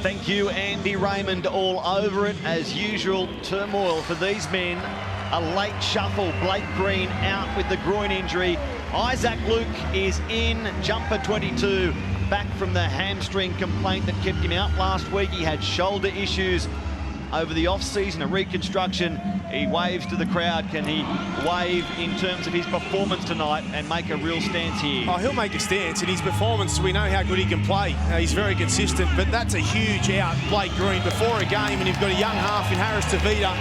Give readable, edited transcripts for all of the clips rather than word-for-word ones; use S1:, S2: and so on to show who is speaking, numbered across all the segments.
S1: Thank you, Andy Raymond, all over it. As usual, turmoil for these men. A late shuffle, Blake Green out with the groin injury. Isaac Luke is in, jumper 22, back from the hamstring complaint that kept him out last week. He had shoulder issues over the off-season, a reconstruction. He waves to the crowd. Can he wave in terms of his performance tonight and make a real stance here?
S2: Oh, he'll make a stance. In his performance, we know how good he can play. He's very consistent, but that's a huge out, Blake Green, before a game, and you've got a young half in Harris Tavita.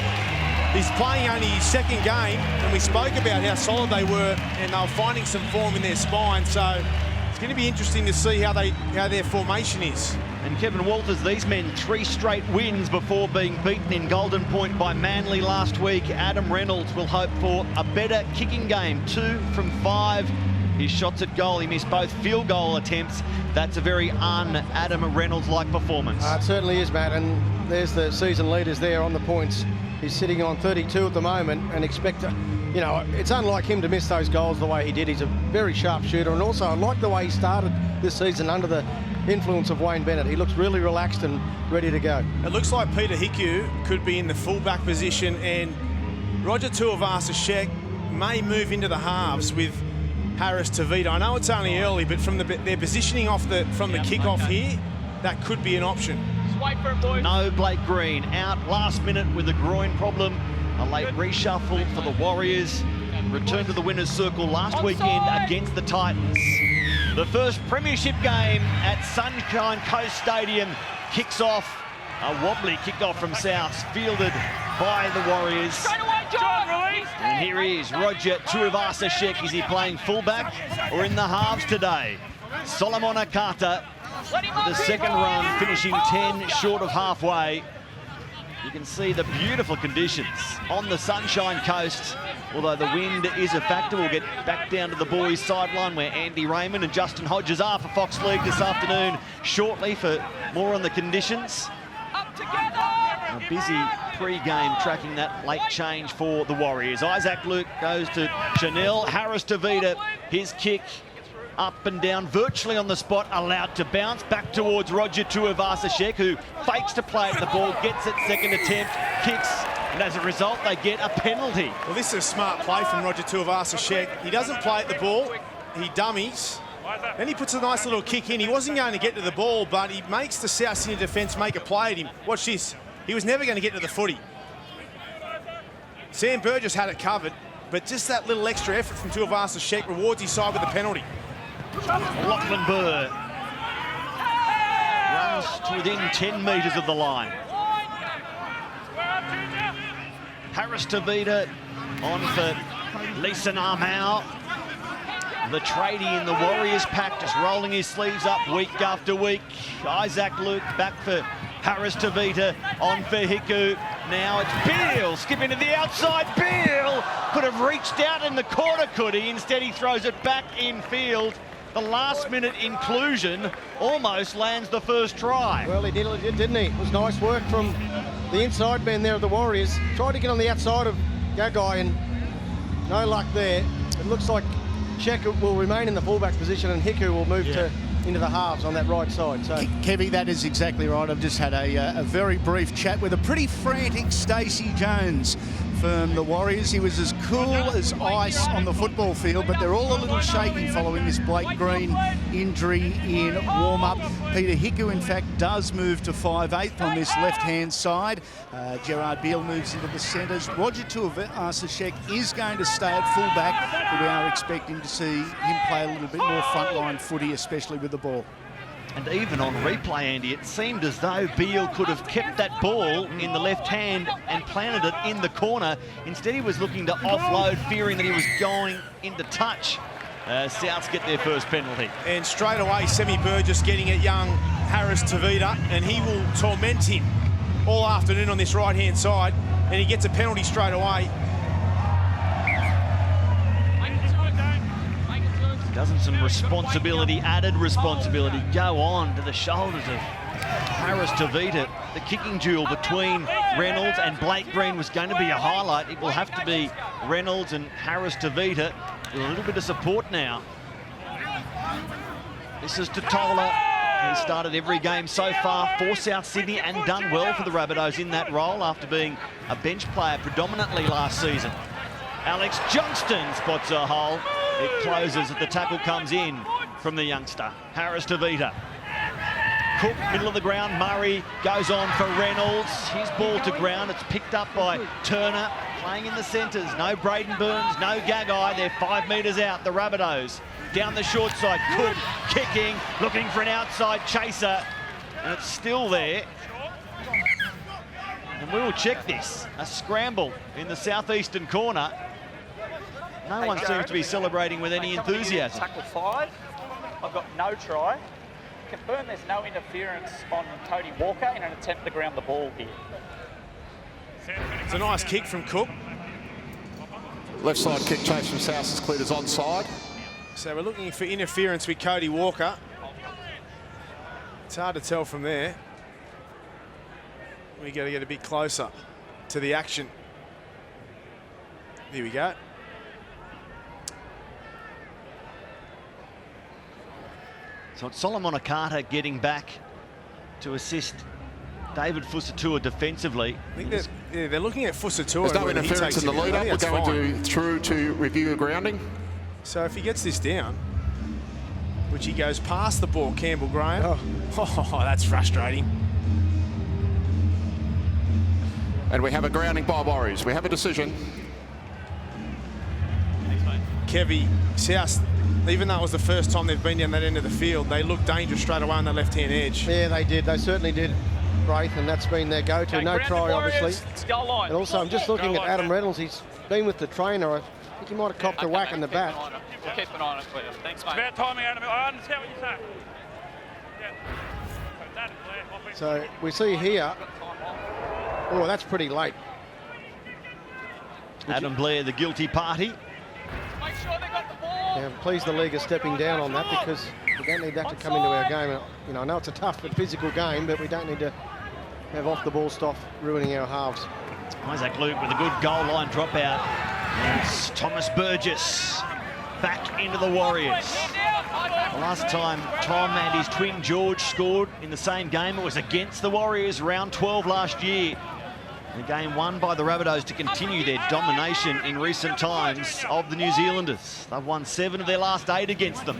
S2: He's playing only his second game, and we spoke about how solid they were, and they were finding some form in their spine, so it's going to be interesting to see how their formation is.
S1: And Kevin Walters, these men 3 straight wins before being beaten in Golden Point by Manly last week. Adam Reynolds will hope for a better kicking game. 2 from 5. His shots at goal, he missed both field goal attempts. That's a very un-Adam Reynolds-like performance.
S3: It certainly is, Matt, and there's the season leaders there on the points. He's sitting on 32 at the moment, and expect to, you know, it's unlike him to miss those goals the way he did. He's a very sharp shooter, and also I like the way he started this season under the influence of Wayne Bennett. He looks really relaxed and ready to go.
S2: It looks like Peter Hiku could be in the fullback position, and Roger Tuivasa-Sheck may move into the halves with Harris Tavita. I know it's only early, but from their positioning from the kickoff here, that could be an option.
S1: No Blake Green, out last minute with a groin problem. A late reshuffle for the Warriors. Returned to the winner's circle last weekend against the Titans. The first premiership game at Sunshine Coast Stadium kicks off. A wobbly kickoff from Souths, fielded by the Warriors. And here he is, Roger Tuivasa-Sheck. Is he playing fullback or in the halves today? Solomon Akata, the second run, finishing 10 short of halfway. You can see the beautiful conditions on the Sunshine Coast. Although the wind is a factor, we'll get back down to the boys' sideline where Andy Raymond and Justin Hodges are for Fox League this afternoon shortly for more on the conditions. A busy pre-game tracking that late change for the Warriors. Isaac Luke goes to Chanel. Harris Tavita, his kick up and down, virtually on the spot, allowed to bounce back towards Roger Tuivasa-Sheck, who fakes to play at the ball, gets it second attempt, kicks, and as a result, they get a penalty.
S2: Well, this is a smart play from Roger Tuivasa-Sheck. He doesn't play at the ball, he dummies, then he puts a nice little kick in. He wasn't going to get to the ball, but he makes the South Sydney defence make a play at him. Watch this. He was never going to get to the footy. Sam Burgess had it covered, but just that little extra effort from Tuivasa-Sheck rewards his side with a penalty.
S1: Lachlan Burr runs to within 10 metres of the line. Harris Tavita on for Leeson Armau. The tradie in the Warriors pack, just rolling his sleeves up week after week. Isaac Luke back for Harris Tavita, on for Hiku. Now it's Beale skipping to the outside. Beale could have reached out in the corner, could he? Instead he throws it back in field. The last-minute inclusion almost lands the first try.
S3: Well, he did, didn't he? It was nice work from the inside men there of the Warriors. Tried to get on the outside of Gagai and no luck there. It looks like Sheck will remain in the fullback position and Hiku will move into the halves on that right side. So,
S4: Kevy, that is exactly right. I've just had a very brief chat with a pretty frantic Stacey Jones from the Warriors. He was as cool as ice on the football field, but they're all a little shaky following this Blake Green injury in warm-up. Peter Hiku, in fact, does move to 5'8" on this left-hand side. Gerard Beale moves into the centres. Roger Tuivasa-Sheck is going to stay at fullback, but we are expecting to see him play a little bit more frontline footy, especially with the ball.
S1: And even on replay, Andy, it seemed as though Beale could have kept that ball in the left hand and planted it in the corner. Instead, he was looking to offload, fearing that he was going into touch. Souths get their first penalty.
S2: And straight away, Semi Burgess getting at young Harris Tavita, and he will torment him all afternoon on this right-hand side, and he gets a penalty straight away.
S1: Doesn't some responsibility, added responsibility, go on to the shoulders of Harris Tavita? The kicking duel between Reynolds and Blake Green was going to be a highlight. It will have to be Reynolds and Harris Tavita with a little bit of support now. This is Totola. He started every game so far for South Sydney and done well for the Rabbitohs in that role after being a bench player predominantly last season. Alex Johnston spots a hole. It closes as the tackle comes in from the youngster. Harris Tavita. Cook, middle of the ground. Murray goes on for Reynolds. His ball to ground. It's picked up by Turner. Playing in the centres. No Braden Burns, no Gagai. They're 5 metres out, the Rabbitohs. Down the short side, Cook kicking, looking for an outside chaser. And it's still there. And we will check this. A scramble in the southeastern corner. No one seems to be celebrating with any enthusiasm.
S5: Tackle 5. I've got no try. Confirm there's no interference on Cody Walker in an attempt to ground the ball here.
S2: It's a nice kick from Cook.
S6: Left side kick chase from South is cleared as onside.
S2: So we're looking for interference with Cody Walker. It's hard to tell from there. We got to get a bit closer to the action. Here we go.
S1: So it's Solomon Akata getting back to assist David Fusatua defensively.
S2: I think they're looking at Fusatua.
S6: There's no interference in the lead-up. We're going through to review a grounding.
S2: So if he gets this down, which he goes past the ball, Campbell Graham. Oh, that's frustrating.
S6: And we have a grounding by Warriors. We have a decision.
S2: Kevy, South, even though it was the first time they've been down that end of the field, they looked dangerous straight away on the left-hand edge.
S3: Yeah, they did. They certainly did. Great, and that's been their go-to.
S5: Okay,
S3: no try, obviously.
S5: Line.
S3: And also, I'm just looking at Adam Reynolds. He's been with the trainer. I think he might have copped a whack in the back.
S5: We'll keep an eye on it for you. Thanks, mate.
S7: About timing, Adam. I understand what you're saying. Yeah.
S3: So we see here. Oh, that's pretty late.
S1: Adam Blair, the guilty party.
S5: Make sure they got the ball.
S3: Yeah, pleased the league is stepping down on that because we don't need that to come into our game. You know, I know it's a tough but physical game, but we don't need to have off-the-ball stuff ruining our halves.
S1: Isaac Luke with a good goal line dropout. It's Thomas Burgess back into the Warriors. The last time Tom and his twin George scored in the same game, it was against the Warriors, round 12 last year. A game won by the Rabbitohs to continue their domination in recent times of the New Zealanders. They've won 7 of their last 8 against them.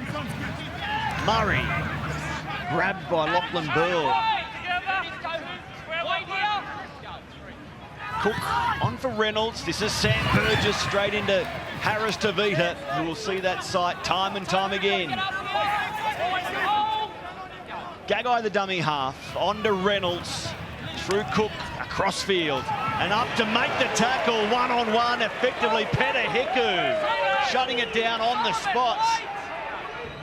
S1: Murray, grabbed by Lachlan Burl. Cook on for Reynolds. This is Sam Burgess straight into Harris Tavita, who will see that sight time and time again. Gagai, the dummy half, on to Reynolds, through Cook, across field, and up to make the tackle, one-on-one, effectively Peter Hiku, shutting it down on the spot.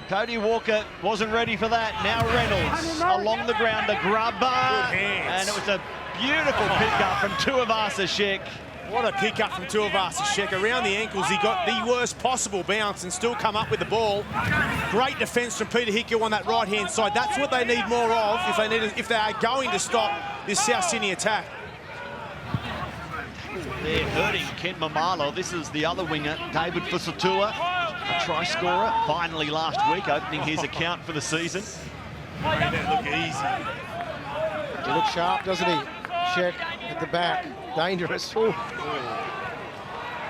S1: Cody Walker wasn't ready for that. Now Reynolds along the ground, a grubber, and it was a beautiful pick-up from Tuivasa-Sheck.
S2: What a pick-up from Tuivasa-Sheck. Around the ankles, he got the worst possible bounce and still come up with the ball. Great defence from Peter Hiku on that right-hand side. That's what they need more of if they are going to stop this South Sydney attack.
S1: They're hurting Ken Mamalo. This is the other winger, David Fusatua, a try scorer, finally last week, opening his account for the season.
S2: Made that look easy.
S3: He looks sharp, doesn't he? Check at the back. Dangerous. Ooh.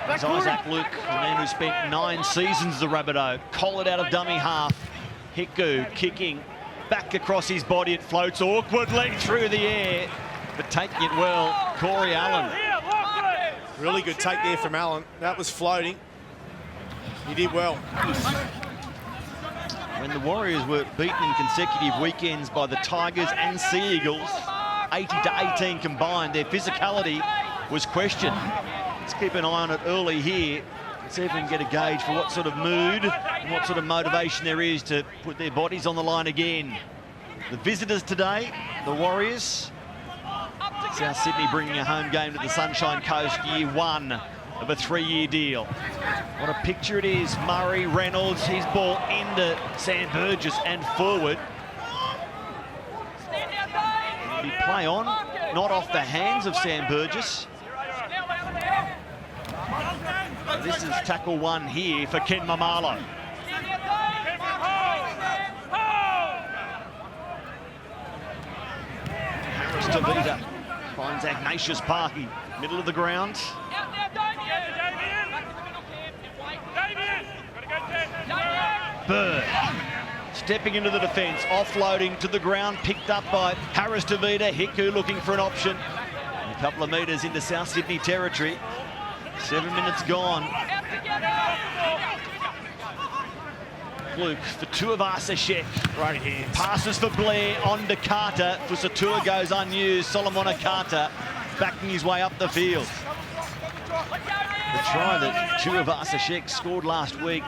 S1: There's Isaac Luke, the man who spent 9 seasons as a Rabbitoh, collared out of dummy half. Hiku kicking back across his body. It floats awkwardly through the air, but taking it well, Corey Allen.
S2: Really good take there from Allen. That was floating. He did well.
S1: When the Warriors were beaten in consecutive weekends by the Tigers and Sea Eagles, 80-18 combined, their physicality was questioned. Let's keep an eye on it early here. Let's see if we can get a gauge for what sort of mood and what sort of motivation there is to put their bodies on the line again. The visitors today, the Warriors. South Sydney bringing a home game to the Sunshine Coast, year 1 of a 3-year deal. What a picture it is. Murray, Reynolds, his ball into Sam Burgess and forward. He play on, not off the hands of Sam Burgess. This is tackle 1 here for Ken Mamalo. Harris Tavita finds Ignatius Parky, middle of the ground. Bird stepping into the defence, offloading to the ground, picked up by Harris Tavita. Hiku looking for an option. A couple of metres into South Sydney territory. 7 minutes gone. Luke for Tuivasa-Sheck.
S2: Great hands.
S1: Passes for Blair on to Carter. Fusatua goes unused. Solomon Carter backing his way up the field. The try that Tuivasa-Sheck scored last week,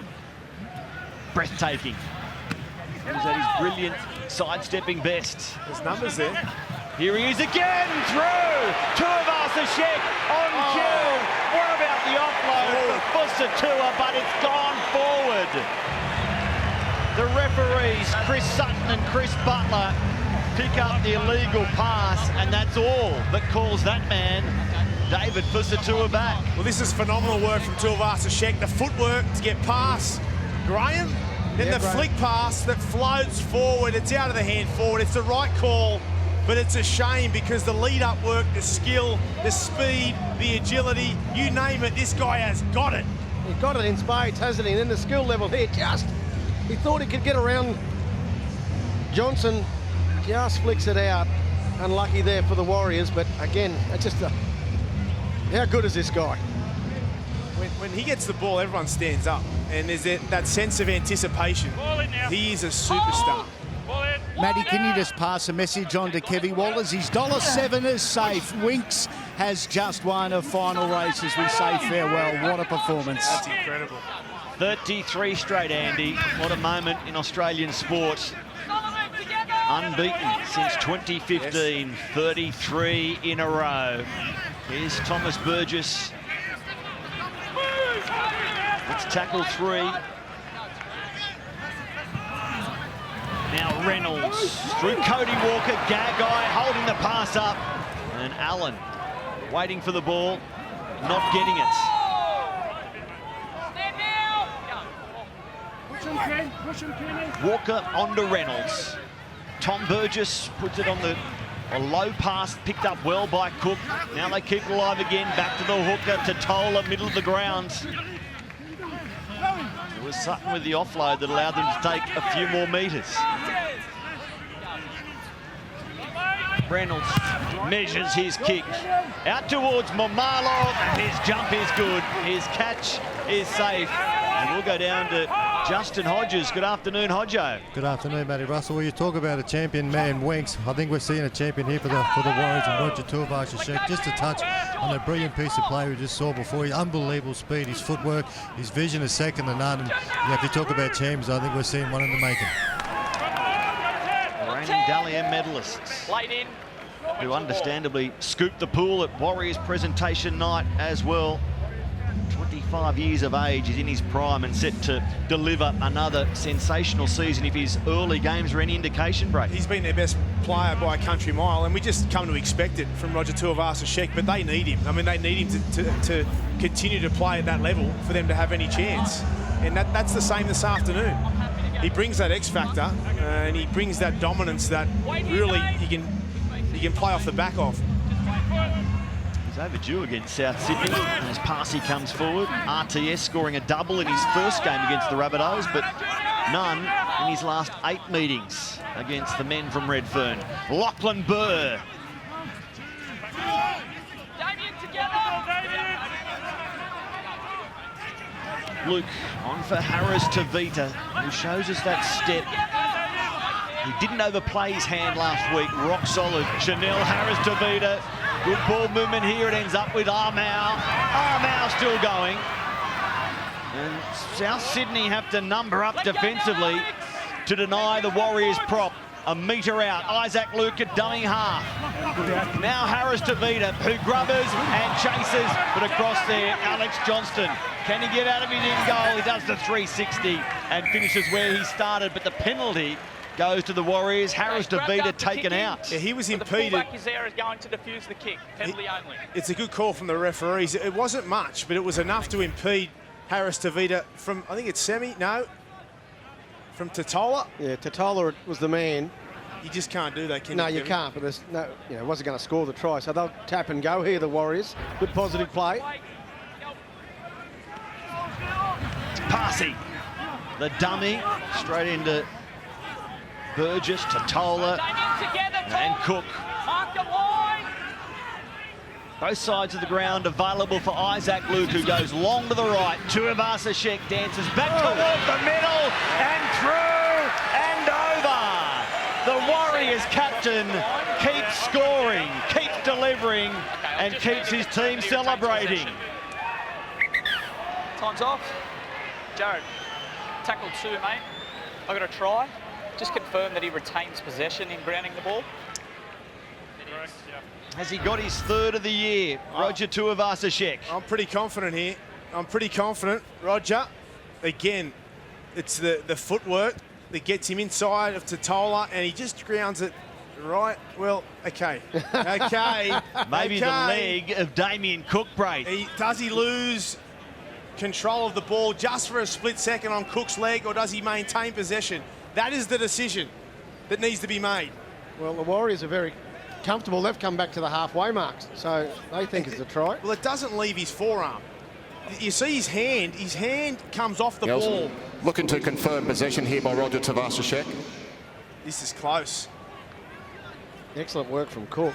S1: breathtaking. He was at his brilliant sidestepping best.
S2: There's numbers there.
S1: Here he is again, through! Tuivasa-Sheck on cue. What about the offload for Fusatua, but it's gone forward. The referees, Chris Sutton and Chris Butler, pick up the illegal pass, and that's all that calls that man, David Fusatua, back.
S2: Well, this is phenomenal work from Tuivasa-Sheck. The footwork to get past Graham, then the flick pass that floats forward. It's out of the hand forward. It's the right call, but it's a shame because the lead-up work, the skill, the speed, the agility, you name it, this guy has got it.
S3: He's got it in spades, hasn't he? And then the skill level here, he thought he could get around Johnson, just flicks it out. Unlucky there for the Warriors, but again, it's just how good is this guy?
S2: When he gets the ball, everyone stands up, and there's that sense of anticipation. He is a superstar.
S4: Matty, can you just pass a message on to Kevy Walters? His $7 is safe. Winks has just won a final race as we say farewell. What a performance.
S2: That's incredible.
S1: 33 straight, Andy. What a moment in Australian sport. Unbeaten since 2015, 33 in a row. Here's Thomas Burgess. It's tackle 3. Now Reynolds through Cody Walker, Gagai holding the pass up, and Allen waiting for the ball, not getting it. Walker onto Reynolds. Tom Burgess puts it on a low pass, picked up well by Cook. Now they keep it alive again, back to the hooker, to Tola, middle of the ground. It was Sutton with the offload that allowed them to take a few more metres. Reynolds measures his kick. Out towards Momalo, and his jump is good. His catch is safe. And we'll go down to Justin Hodges. Good afternoon, Hodjo.
S8: Good afternoon, Matty Russell. Well, you talk about a champion man, Winks. I think we're seeing a champion here for the Warriors and Roger Tuivasa-Sheck. Just to touch on a brilliant piece of play we just saw before. His unbelievable speed, his footwork, his vision is second to none. And if you talk about champions, I think we're seeing one in the making.
S1: Reigning Dally M medalists, who understandably scooped the pool at Warriors presentation night as well. 25 years of age, is in his prime and set to deliver another sensational season if his early games are any indication, Brady.
S2: He's been their best player by a country mile, and we just come to expect it from Roger Tuivasa-Sheck, but they need him. I mean, they need him to continue to play at that level for them to have any chance. And that's the same this afternoon. He brings that X factor, and he brings that dominance that really he can play off the back of.
S1: He's overdue against South Sydney as Parsi comes forward. RTS scoring a double in his first game against the Rabbitohs, but none in his last 8 meetings against the men from Redfern. Lachlan Burr. Luke on for Harris Tavita, who shows us that step. He didn't overplay his hand last week. Rock solid. Chanel Harris Tavita. Good ball movement here. It ends up with Armau. Armau still going. And South Sydney have to number up defensively to deny the Warriors prop. A metre out. Isaac Luke at dummy half. Now Harris Tavita, who grubbers and chases, but across there, Alex Johnston. Can he get out of his in goal? He does the 360 and finishes where he started, but the penalty goes to the Warriors. Harris Tavita taken out.
S2: Yeah, he was impeded.
S5: The fullback is there, is going to defuse the kick. Penalty only.
S2: It's a good call from the referees. It wasn't much, but it was enough to impede Harris Tavita from, I think it's from Totola.
S3: Yeah, Totola was the man.
S2: You just can't do that, can you?
S3: No, you
S2: Kevin?
S3: can't, but there's no, wasn't going to score the try, so they'll tap and go here, the Warriors. Good positive play.
S1: Parsi, the dummy, straight into Burgess, Totola and Cook. Both sides of the ground available for Isaac Luke, who goes long to the right. Tuivasa-Sheck dances back towards the middle and through and over. The Warriors captain keeps scoring, keeps delivering, and keeps his team celebrating.
S5: Time's off. Jared, tackle 2, mate. I got a try. Just confirm that he retains possession in grounding the ball.
S7: Correct, yeah.
S1: Has he got his third of the year? Roger Tuivasa-Sheck.
S2: I'm pretty confident here. I'm pretty confident. Roger, again, it's the footwork that gets him inside of Totola, and he just grounds it right. Well, okay. Okay.
S1: Maybe
S2: okay.
S1: the leg of Damien Cook, Braith.
S2: Does he lose control of the ball just for a split second on Cook's leg, or does he maintain possession? That is the decision that needs to be made.
S3: Well, the Warriors are very comfortable. They've come back to the halfway marks, so they think it's a try.
S2: Well, it doesn't leave his forearm. You see his hand comes off the ball.
S6: Looking to confirm possession here by Roger Tuivasa-Sheck.
S2: This is close.
S3: Excellent work from Cook.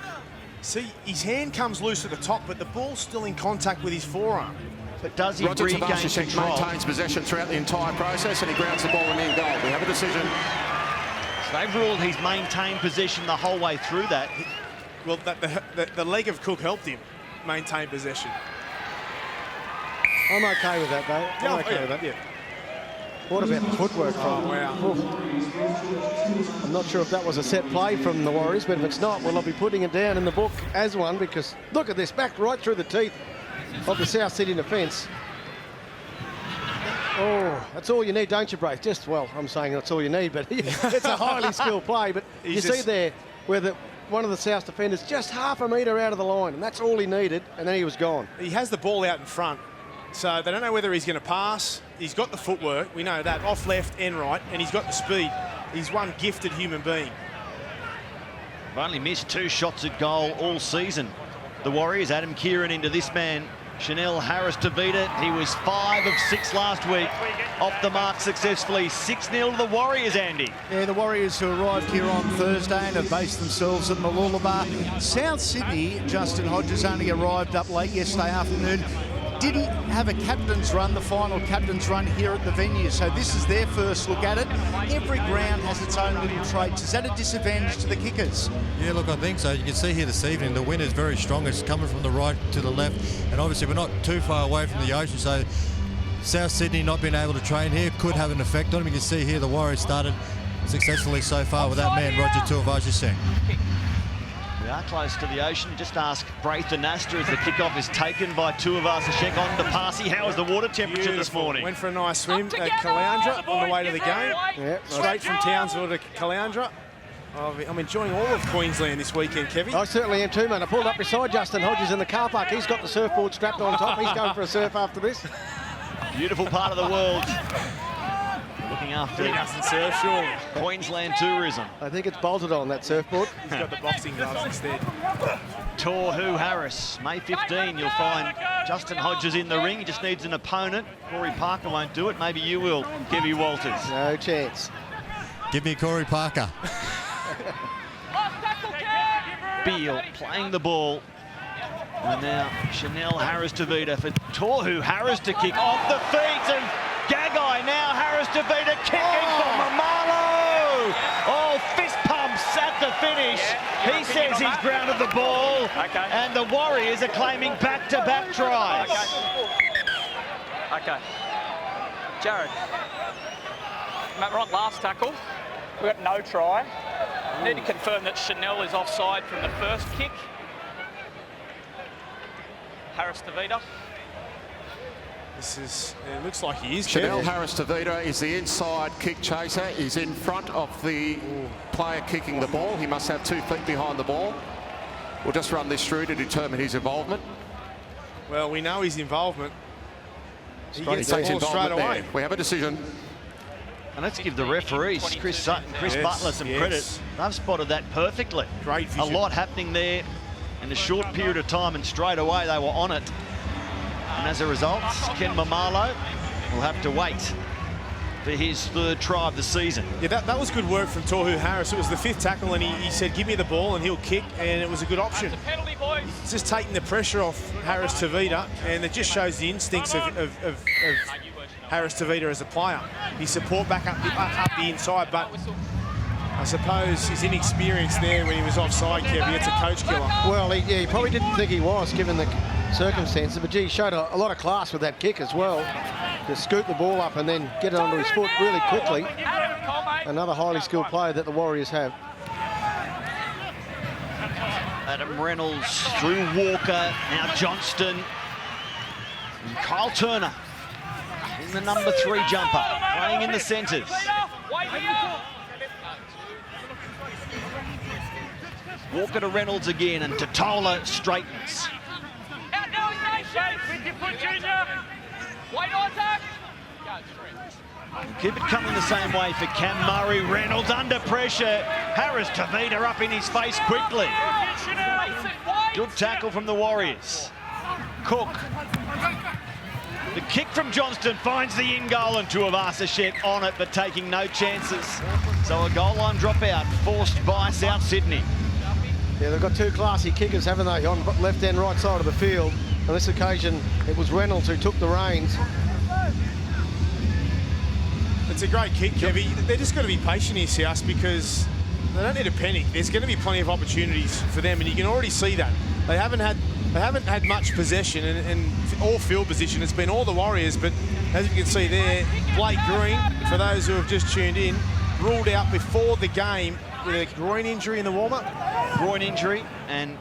S2: See, his hand comes loose at the top, but the ball's still in contact with his forearm.
S1: But does he
S6: Roger
S1: regain
S6: Tuivasa-Sheck
S1: control?
S6: maintains possession throughout the entire process, and he grounds the ball in near goal. We have a decision.
S1: So they've ruled he's maintained possession the whole way through that.
S2: Well, the leg of Cook helped him maintain possession.
S3: I'm okay with that, though. I'm okay with that.
S2: Yeah.
S3: What about the footwork from?
S2: Wow.
S3: I'm not sure if that was a set play from the Warriors, but if it's not, well, I'll be putting it down in the book as one, because look at this, back right through the teeth of the South Sydney defence. Oh, that's all you need, don't you, Braith? Just, well, I'm saying that's all you need, but it's a highly skilled play. But you see there where one of the South defenders just half a metre out of the line, and that's all he needed, and then he was gone.
S2: He has the ball out in front, so they don't know whether he's going to pass. He's got the footwork, we know that, off left and right, and he's got the speed. He's one gifted human being.
S1: They've only missed 2 shots at goal all season. The Warriors, Adam Kieran into this man, Chanel Harris-Tavita. He was 5 of 6 last week. Off the mark successfully. 6-0 to the Warriors, Andy.
S4: Yeah, the Warriors who arrived here on Thursday and have based themselves at Mooloolaba. South Sydney, Justin Hodges only arrived up late yesterday afternoon. Didn't have a captain's run, the final captain's run here at the venue. So this is their first look at it. Every ground has its own little traits. Is that a disadvantage to the kickers?
S8: Yeah, look, I think so. You can see here this evening, the wind is very strong. It's coming from the right to the left. And obviously we're not too far away from the ocean. So South Sydney not being able to train here could have an effect on them. You can see here the Warriors started successfully so far with that man, Roger Tuivasa-Sheck.
S1: We are close to the ocean. Just ask Braith and Astor as the kickoff is taken by Tuivasa-Sheck on to Parsi. How is the water temperature this morning?
S2: Went for a nice swim at Caloundra on the way to the game.
S3: Yeah,
S2: Straight from Townsville to Caloundra. I'm enjoying all of Queensland this weekend, Kevin.
S3: I certainly am too, mate. I pulled up beside Justin Hodges in the car park. He's got the surfboard strapped on top. He's going for a surf after this.
S1: Beautiful part of the world. Looking after
S2: He doesn't surf, surely.
S1: Queensland tourism.
S3: I think it's bolted on, that surfboard.
S2: He's got the boxing gloves instead.
S1: Tohu Harris, May 15, you'll find Justin Hodges in the ring. He just needs an opponent. Corey Parker won't do it. Maybe you will, Kevy Walters.
S3: No chance.
S8: Give me Corey Parker.
S1: Beale playing the ball. And now Chanel Harris-Tavita for Tohu Harris to kick off the feet. And Gagai now Harris-Tavita kicking for Mamalo. Oh, fist pumps at the finish. He says he's grounded the ball. And the Warriors are claiming back-to-back tries.
S5: Okay. Jared. We're on last tackle. We've got no try. Need to confirm that Chanel is offside from the first kick. Harris-Tavita.
S2: This is, it looks like he is.
S6: Chanel Harris-Tavita is the inside kick chaser. He's in front of the player kicking the ball. He must have 2 feet behind the ball. We'll just run this through to determine his involvement.
S2: Well, we know his involvement. He
S6: He
S2: gets the
S6: takes
S2: ball straight
S6: involvement
S2: away.
S6: there. We have a decision.
S1: And let's give the referees, Chris Sutton, Chris Butler, some credit. They've spotted that perfectly.
S2: Great vision.
S1: A lot happening there in a short period of time, and straight away they were on it. And as a result, Ken Mamalo will have to wait for his third try of the season.
S2: Yeah, that was good work from Tohu Harris. It was the 5th tackle, and he said, give me the ball and he'll kick, and it was a good option. It's just taking the pressure off Harris Tavita, and it just shows the instincts of Harris Tavita as a player. His support back up the inside, but I suppose his inexperience there when he was offside, Kevy, it's a coach killer.
S3: Well, he probably didn't think he was, given the circumstances, but gee, he showed a lot of class with that kick as well, to scoop the ball up and then get it onto his foot really quickly. Another highly skilled player that the Warriors have.
S1: Adam Reynolds through Walker, now Johnston, and Kyle Turner in the number 3 jumper, playing in the centres. Walker to Reynolds again, and Totola straightens. Keep it coming the same way for Cam Murray. Reynolds under pressure. Harris Tavita up in his face quickly. Good tackle from the Warriors. Cook. The kick from Johnston finds the in goal, and Tuivasa-Sheck on it, but taking no chances. So a goal line dropout forced by South Sydney.
S3: Yeah, they've got 2 classy kickers, haven't they, on left and right side of the field. On this occasion, it was Reynolds who took the reins.
S2: It's a great kick, Kevy. They're just got to be patient here, South, because they don't need to panic. There's going to be plenty of opportunities for them, and you can already see that. They haven't had much possession and all field position. It's been all the Warriors, but as you can see there, Blake Green, for those who have just tuned in, ruled out before the game with a groin injury in the warm-up.
S1: Groin injury, and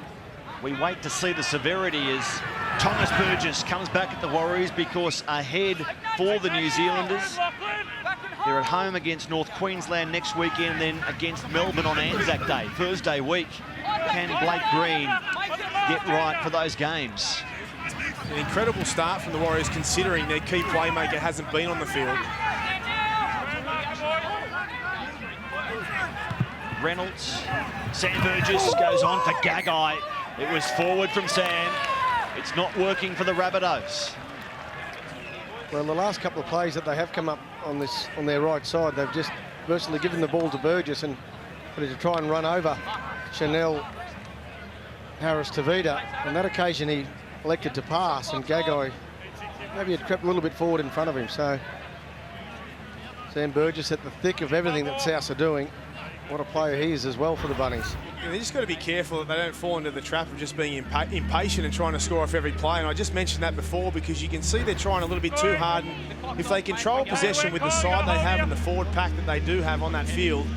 S1: we wait to see the severity as Thomas Burgess comes back at the Warriors, because ahead for the New Zealanders. They're at home against North Queensland next weekend, then against Melbourne on Anzac Day, Thursday week. Can Blake Green get right for those games?
S2: An incredible start from the Warriors, considering their key playmaker hasn't been on the field.
S1: Reynolds, Sam Burgess goes on for Gagai. It was forward from Sam. It's not working for the Rabbitohs.
S3: Well, the last couple of plays that they have come up on their right side, they've just virtually given the ball to Burgess and to try and run over Chanel Harris Tavita. On that occasion, he elected to pass, and Gagai maybe had crept a little bit forward in front of him. So Sam Burgess at the thick of everything that South are doing. What a player he is as well for the Bunnies.
S2: They just got to be careful that they don't fall into the trap of just being impatient and trying to score off every play. And I just mentioned that before, because you can see they're trying a little bit too hard. And if they control possession with the side they have and the forward pack that they do have on that field,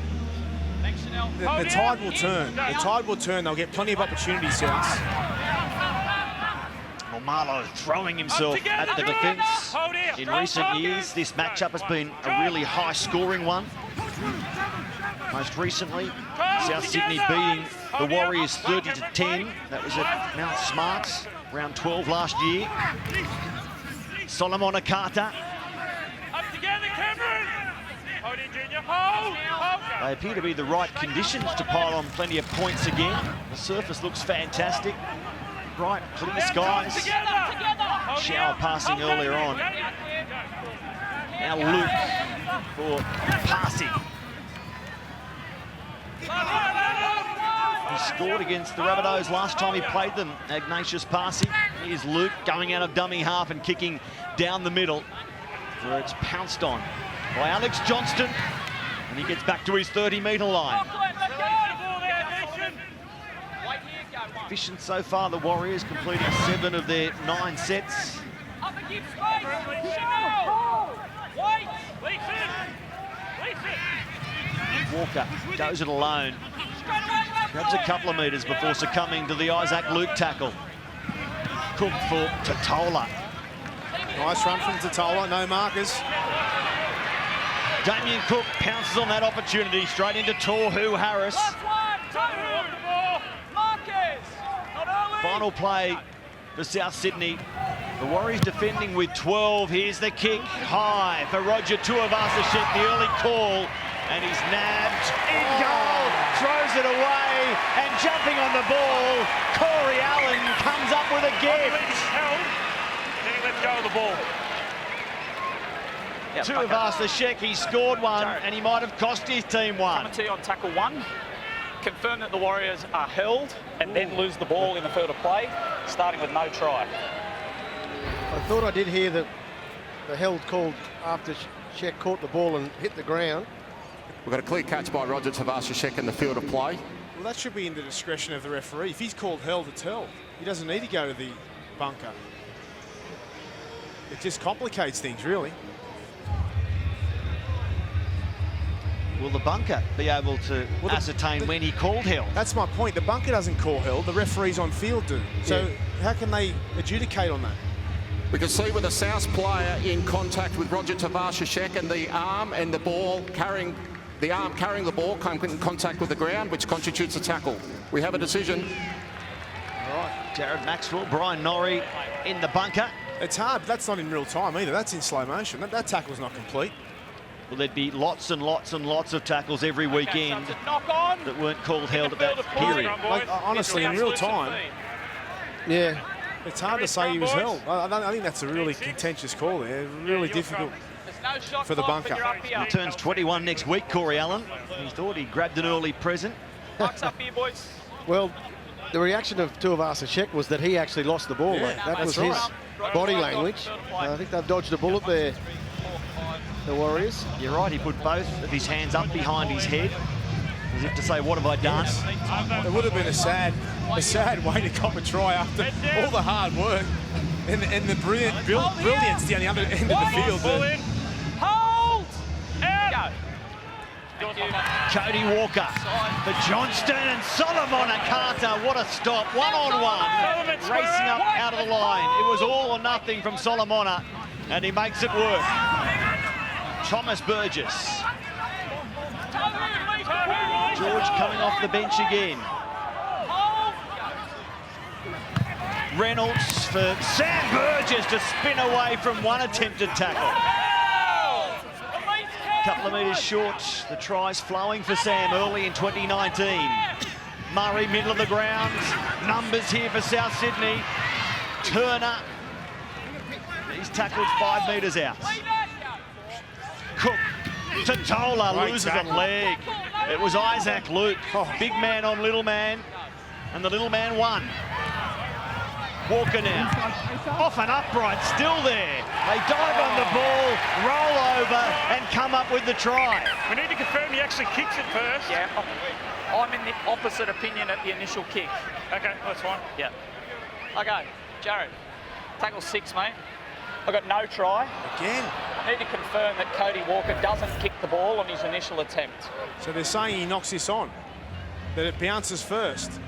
S2: the tide will turn. The tide will turn. They'll get plenty of opportunities, South.
S1: Well, Marlowe throwing himself at the defence. In recent years, this matchup has been a really high-scoring one. Most recently, South Sydney beating the Warriors 30-10. That was at Mount Smarts, round 12 last year. Solomon Akata. They appear to be the right conditions to pile on plenty of points again. The surface looks fantastic. Bright, clear skies. Shower passing earlier on. Now Luke for passing. He scored against the Rabbitohs last time he played them, Ignatius Parsi. Here's Luke going out of dummy half and kicking down the middle, where it's pounced on by Alex Johnston, and he gets back to his 30-metre line. Efficient so far, the Warriors, completing 7 of their 9 sets. Walker goes it alone. Grabs a couple of metres before succumbing to the Isaac Luke tackle. Cook for Totola.
S2: Nice run from Totola, no markers.
S1: Damien Cook pounces on that opportunity, straight into Tohu Harris. Final play for South Sydney. The Warriors defending with 12. Here's the kick high for Roger Tuivasa-Sheck, the early call, and he's nabbed in goal, throws it away, and jumping on the ball, Corey Allen comes up with a gift.
S7: Then he let go of the ball.
S1: Tuivasa-Sheck, he scored one, and he might have cost his team one.
S5: Commentary on tackle 1. Confirm that the Warriors are held and then lose the ball in the field of play, starting with no try.
S3: I thought I did hear the held called after Sheck caught the ball and hit the ground.
S6: We've got a clear catch by Roger Tuivasa-Sheck in the field of play.
S2: Well, that should be in the discretion of the referee. If he's called held, it's held. He doesn't need to go to the bunker. It just complicates things, really.
S1: Will the bunker be able to ascertain when he called held?
S2: That's my point. The bunker doesn't call held. The referees on field do. So how can they adjudicate on that?
S6: We can see with the South player in contact with Roger Tuivasa-Sheck, and the arm and the ball carrying the ball come in contact with the ground, which constitutes a tackle. We have a decision.
S1: Right, Jared Maxwell, Brian Norrie in the bunker.
S2: It's hard, but that's not in real time either. That's in slow motion. That tackle's not complete.
S1: Well, there'd be lots and lots and lots of tackles every weekend that weren't called held at that period.
S2: Like, honestly, in real time,
S3: Yeah.
S2: it's hard to say he was held. I think that's a really contentious call there. Really difficult for the bunker.
S1: He turns 21 next week, Corey Allen. He thought he grabbed an early present.
S5: Bucks up here, boys.
S3: Well, the reaction of Tuivasa-Sheck was that he actually lost the ball.
S2: Yeah,
S3: that was
S2: that's
S3: his body language. I think they've dodged a bullet there, the Warriors.
S1: You're right, he put both of his hands up behind his head, as if to say, what have I done?
S2: It would have been a sad way to cop a try after all the hard work and the brilliance down the other end of the field.
S5: Hold! Out! Go.
S1: Cody Walker for Johnston and Solomon Akata. What a stop. One-on-one. Racing up out of the line. It was all or nothing from Solomona, and he makes it work. Thomas Burgess. George coming off the bench again. Reynolds for Sam Burgess to spin away from one attempted tackle. Couple of metres short. The tries flowing for Sam early in 2019. Murray, middle of the ground. Numbers here for South Sydney. Turner. He's tackled 5 metres out. Cook. Totola loses a leg. It was Isaac Luke. Big man on little man. And the little man won. Walker now, off and upright, still there. They dive on the ball, roll over, and come up with the try.
S7: We need to confirm he actually kicks it first.
S5: Yeah, I'm in the opposite opinion at the initial kick.
S7: Okay, that's fine.
S5: Yeah. Okay, Jared, tackle 6, mate. I got no try.
S2: Again.
S5: I need to confirm that Cody Walker doesn't kick the ball on his initial attempt.
S2: So they're saying he knocks this on, that it bounces first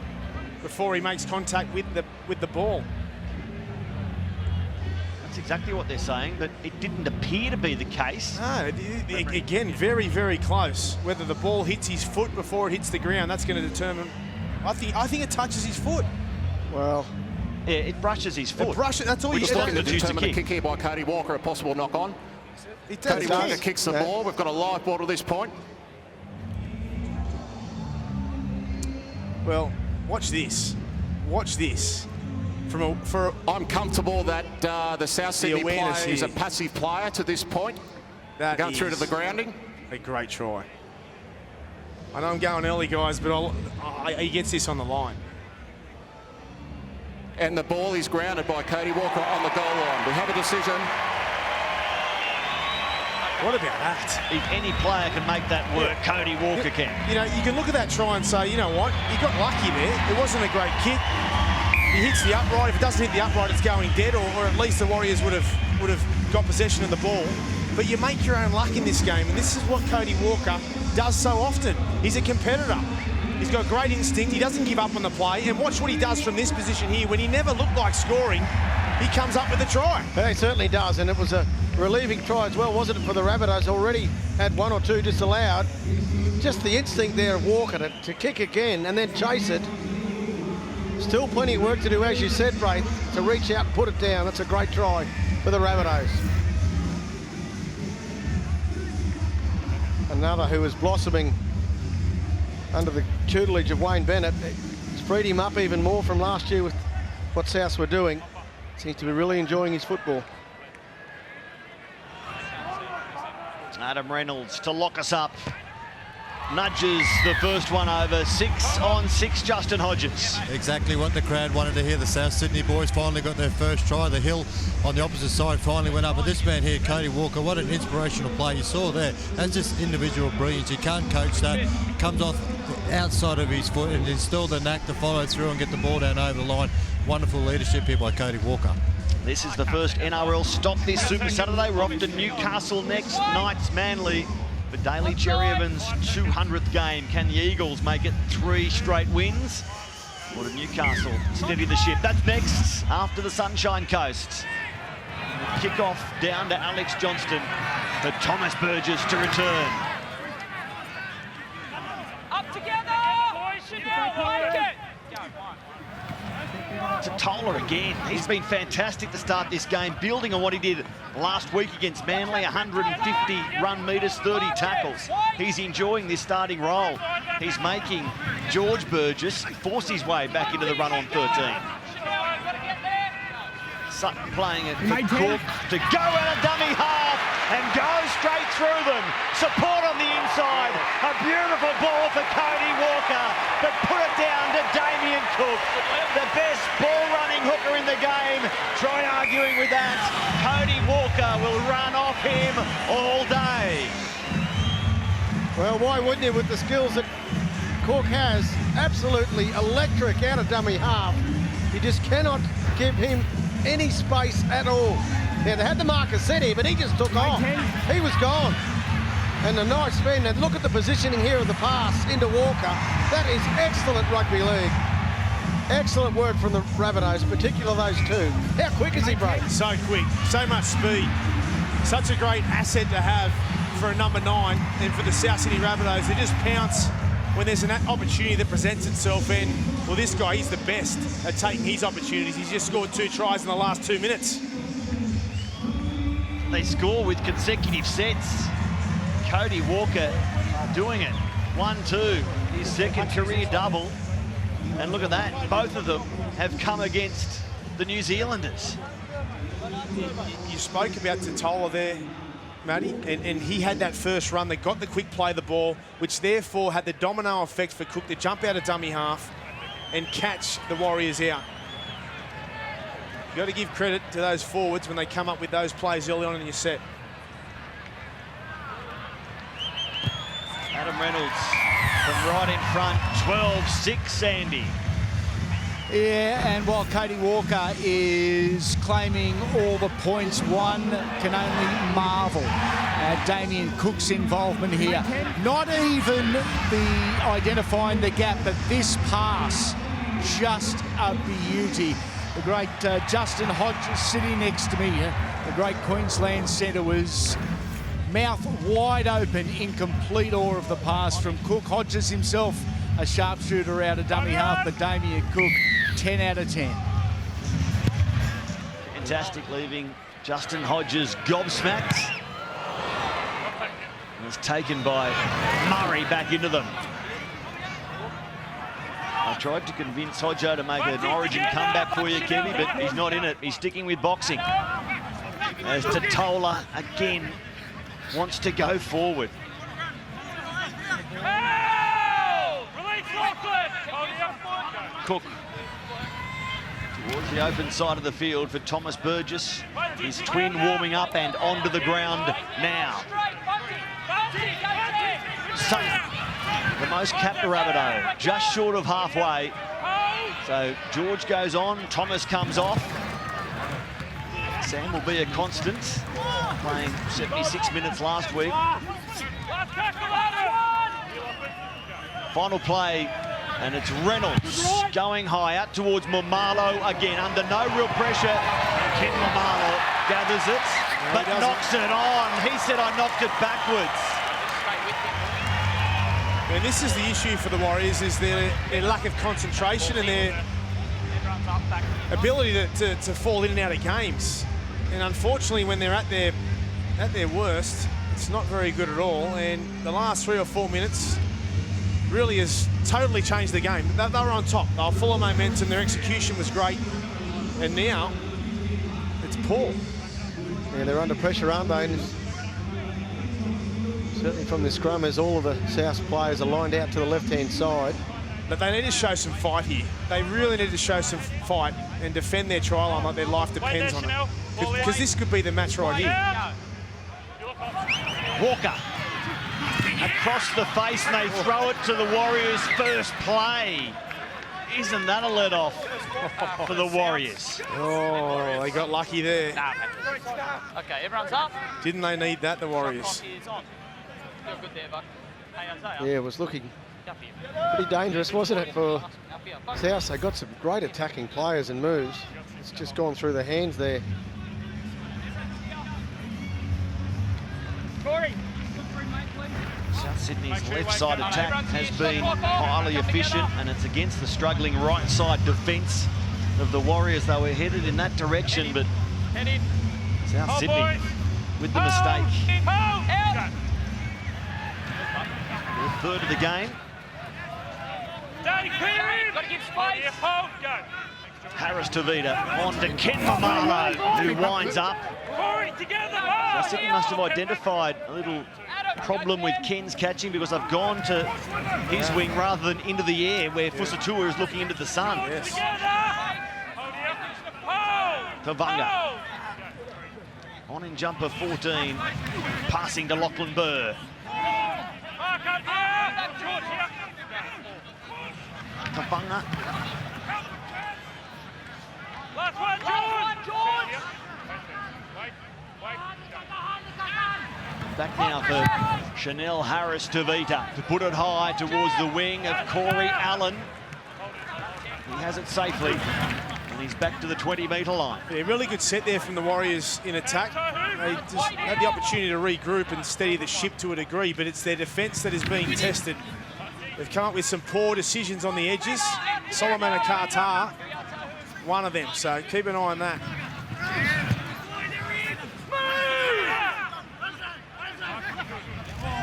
S2: before he makes contact with the ball.
S1: That's exactly what they're saying, but it didn't appear to be the case.
S2: No, again, very, very close. Whether the ball hits his foot before it hits the ground, that's going to determine. I think it touches his foot.
S3: Well,
S1: yeah, it brushes his foot.
S2: That's all
S6: We're
S2: you
S6: just looking to
S1: produce a
S6: determine a
S1: kick.
S6: kick here by Cody Walker, a possible knock-on. Cody
S2: does.
S6: Walker kicks the ball. We've got a live ball to this point.
S2: Well, watch this. Watch this.
S6: I'm comfortable that the South Sydney player
S2: awareness
S6: is a
S2: here.
S6: passive player to this point.
S2: That
S6: Going through to
S2: is
S6: the grounding.
S2: a great try. I know I'm going early, guys, but he gets this on the line.
S6: And the ball is grounded by Cody Walker on the goal line. We have a decision.
S2: What about that?
S1: If any player can make that work, Cody Walker can.
S2: You know, you can look at that try and say, you know what, he got lucky there. It wasn't a great kick. He hits the upright. If it doesn't hit the upright, it's going dead, or at least the Warriors would have got possession of the ball. But you make your own luck in this game, and this is what Cody Walker does so often. He's a competitor. He's got great instinct. He doesn't give up on the play. And watch what he does from this position here. When he never looked like scoring, he comes up with a try.
S3: he certainly does, and it was a relieving try as well, wasn't it, for the Rabbitohs? Already had 1 or 2 disallowed. Just the instinct there of Walker to kick again and then chase it. Still plenty of work to do, as you said, Ray, to reach out and put it down. That's a great try for the Rabbitohs. Another who is blossoming under the tutelage of Wayne Bennett. It's freed him up even more from last year with what Souths were doing. Seems to be really enjoying his football.
S1: Adam Reynolds to lock us up. Nudges the first one over. 6 on 6, Justin Hodges.
S8: Exactly what the crowd wanted to hear. The South Sydney boys finally got their first try. The hill on the opposite side finally went up. But this man here, Cody Walker, what an inspirational play. You saw there. That's just individual brilliance. You can't coach that. Comes off the outside of his foot and instill the knack to follow through and get the ball down over the line. Wonderful leadership here by Cody Walker.
S1: This is the first NRL stop this Super Saturday. We're off to Newcastle next. Knights Manly for Daly Cherry Evans' 200th game. Can the Eagles make it 3 straight wins? Or to Newcastle steady the ship? That's next after the Sunshine Coast. Kick-off down to Alex Johnston for Thomas Burgess to return.
S5: Up together! Chanel, take it!
S1: To Toller again. He's been fantastic to start this game, building on what he did last week against Manly. 150 run metres, 30 tackles. He's enjoying this starting role. He's making George Burgess force his way back into the run on 13. Sutton playing it for Cook to go out a dummy half and go straight through them. Support on the inside. A beautiful ball for Cody Walker, but put it down to Damien Cook, the best ball-running hooker in the game. Try arguing with that. Cody Walker will run off him all day.
S3: Well, why wouldn't you with the skills that Cook has? Absolutely electric out of dummy half. You just cannot give him any space at all. Yeah, they had the marker set here, but he just took off. He was gone. And a nice spin. And look at the positioning here of the pass into Walker. That is excellent rugby league. Excellent work from the Rabbitohs, particularly those two. How quick is he, bro?
S2: So quick, so much speed. Such a great asset to have for a number 9 and for the South Sydney Rabbitohs. They just pounce when there's an opportunity that presents itself. And, well, this guy, he's the best at taking his opportunities. He's just scored 2 tries in the last 2 minutes.
S1: They score with consecutive sets. Cody Walker doing it. 1-2, his second career double. And look at that, both of them have come against the New Zealanders.
S2: You spoke about Totola there, Matty, and he had that first run that got the quick play of the ball, which therefore had the domino effect for Cook to jump out of dummy half and catch the Warriors out. You've got to give credit to those forwards when they come up with those plays early on in your set.
S1: Adam Reynolds from right in front, 12-6, Sandy.
S4: Yeah, and while Cody Walker is claiming all the points, one can only marvel at Damien Cook's involvement here. Not even the identifying the gap, but this pass, just a beauty. The great Justin Hodges sitting next to me, the great Queensland centre, was mouth wide open in complete awe of the pass from Cook. Hodges himself, a sharpshooter out of dummy half, but Damien Cook, 10 out of 10.
S1: Fantastic, leaving Justin Hodges gobsmacked. And it's taken by Murray back into them. I tried to convince Hodjo to make an Origin comeback for you, Kevy, but he's not in it. He's sticking with boxing. As Totola again wants to go forward. Cook towards the open side of the field for Thomas Burgess. His twin warming up and onto the ground now. Sutton, the most capped Rabbitoh, just short of halfway. So George goes on, Thomas comes off. Sam will be a constant, playing 76 minutes last week. Final play, and it's Reynolds going high out towards Momalo again, under no real pressure. And Ken Momalo gathers it, but knocks it on. He said, I knocked it backwards.
S2: And this is the issue for the Warriors, is their lack of concentration and ability to fall in and out of games. And unfortunately, when they're at their worst, it's not very good at all. And the last 3 or 4 minutes really has totally changed the game. They were on top. They were full of momentum. Their execution was great. And now it's poor.
S3: Yeah, they're under pressure, aren't they? And certainly from the scrum, as all of the South players are lined out to the left-hand side.
S2: But they need to show some fight here. They really need to show some fight and defend their try line like their life depends on it. Because this could be the match right here.
S1: Walker across the face, and they throw it to the Warriors' first play. Isn't that a let-off for the Warriors?
S2: Oh, they got lucky there.
S5: Okay, everyone's up.
S2: Didn't they need that, the Warriors?
S3: Yeah, it was looking pretty dangerous, wasn't it, for South? They got some great attacking players and moves. It's just gone through the hands there.
S1: South Sydney's left side attack has been highly efficient, and it's against the struggling right side defence of the Warriors. They were headed in that direction, but South Sydney with the mistake. The third of the game. Harris Tavita on to Ken Mamalo, who winds up. South Sydney must have identified a little problem with Ken's catching, because I've gone to his wing rather than into the air, where Fusatua is looking into the sun.
S2: Yes.
S1: Tavanga on in jumper 14, passing to Lachlan Burr. Tavanga. Back now for Chanel Harris Tavita to put it high towards the wing of Corey Allen. He has it safely, and he's back to the 20-metre line.
S2: Yeah, really good set there from the Warriors in attack. They just had the opportunity to regroup and steady the ship to a degree, but it's their defence that is being tested. They've come up with some poor decisions on the edges. Solomon and Carter, one of them, so keep an eye on that.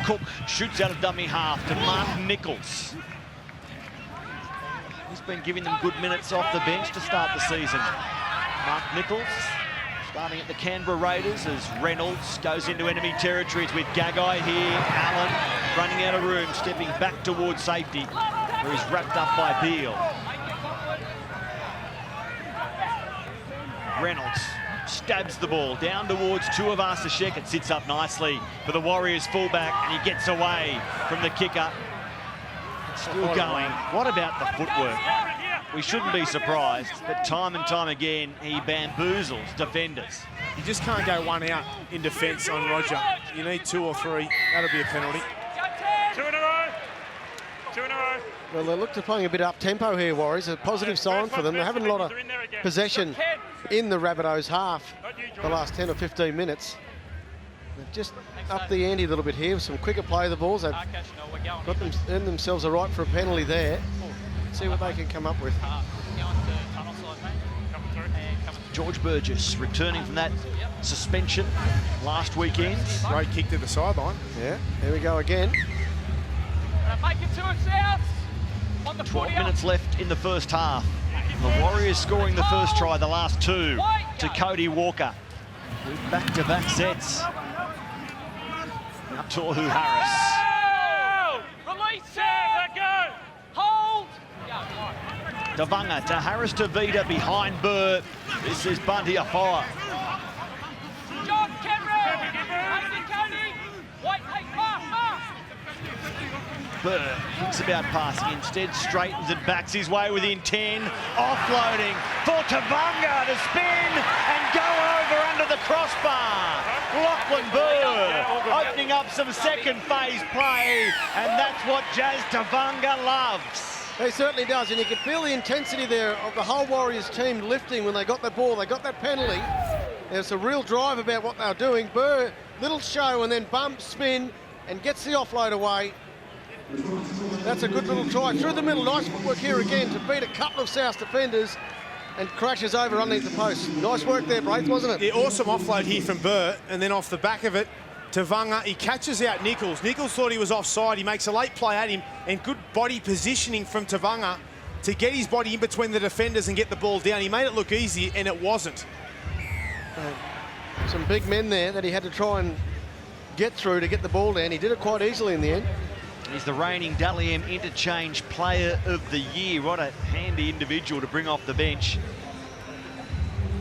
S1: Cook shoots out of dummy half to Mark Nichols. He's been giving them good minutes off the bench to start the season. Mark Nichols starting at the Canberra Raiders as Reynolds goes into enemy territories with Gagai here. Allen running out of room, stepping back towards safety, where he's wrapped up by Beale. Reynolds stabs the ball down towards Tuivasa-Sheck. It sits up nicely for the Warriors fullback, and he gets away from the kicker. Still going. What about the footwork? We shouldn't be surprised, but time and time again, he bamboozles defenders.
S2: You just can't go one out in defence on Roger. You need 2 or 3. That'll be a penalty.
S7: 2 in a row. 2 in a row.
S3: Well, they look to playing a bit up-tempo here, Warriors. A positive sign for them. They're having a lot of possession in the Rabbitohs half the last 10 or 15 minutes. They've just upped the ante a little bit here with some quicker play of the balls. They've earned themselves a right for a penalty there. See what they can come up with.
S1: George Burgess returning from that suspension last weekend.
S2: Great kick to the sideline.
S3: Yeah, here we go again.
S1: 12 minutes left in the first half. The Warriors scoring the first try, the last 2 to Cody Walker. With back-to-back sets. Now Tohu Harris.
S7: Release it! Let go! Hold!
S1: Tavanga to Harris Tavita behind Burr. This is Bunty Afoa.
S5: John Cody! Wait, hey, mark!
S1: Burr thinks about passing, instead straightens and backs his way within 10. Offloading for Tavanga to spin and go over under the crossbar. Lachlan Burr opening up some second phase play, and that's what Jazz Tavanga loves.
S3: He certainly does, and you can feel the intensity there of the whole Warriors team lifting when they got the ball. They got that penalty. There's a real drive about what they were doing. Burr, little show, and then bump, spin, and gets the offload away. That's a good little try through the middle. Nice footwork here again to beat a couple of South defenders. and crashes over underneath the post. Nice work there, Braith, wasn't it?
S2: Yeah, awesome offload here from Burr, and then off the back of it, Tavanga, he catches out Nichols. Nichols thought he was offside. He makes a late play at him, and good body positioning from Tavanga to get his body in between the defenders and get the ball down. He made it look easy, and it wasn't.
S3: Some big men there that he had to try and get through to get the ball down. He did it quite easily in the end.
S1: He's the reigning Dally M Interchange Player of the Year. What a handy individual to bring off the bench.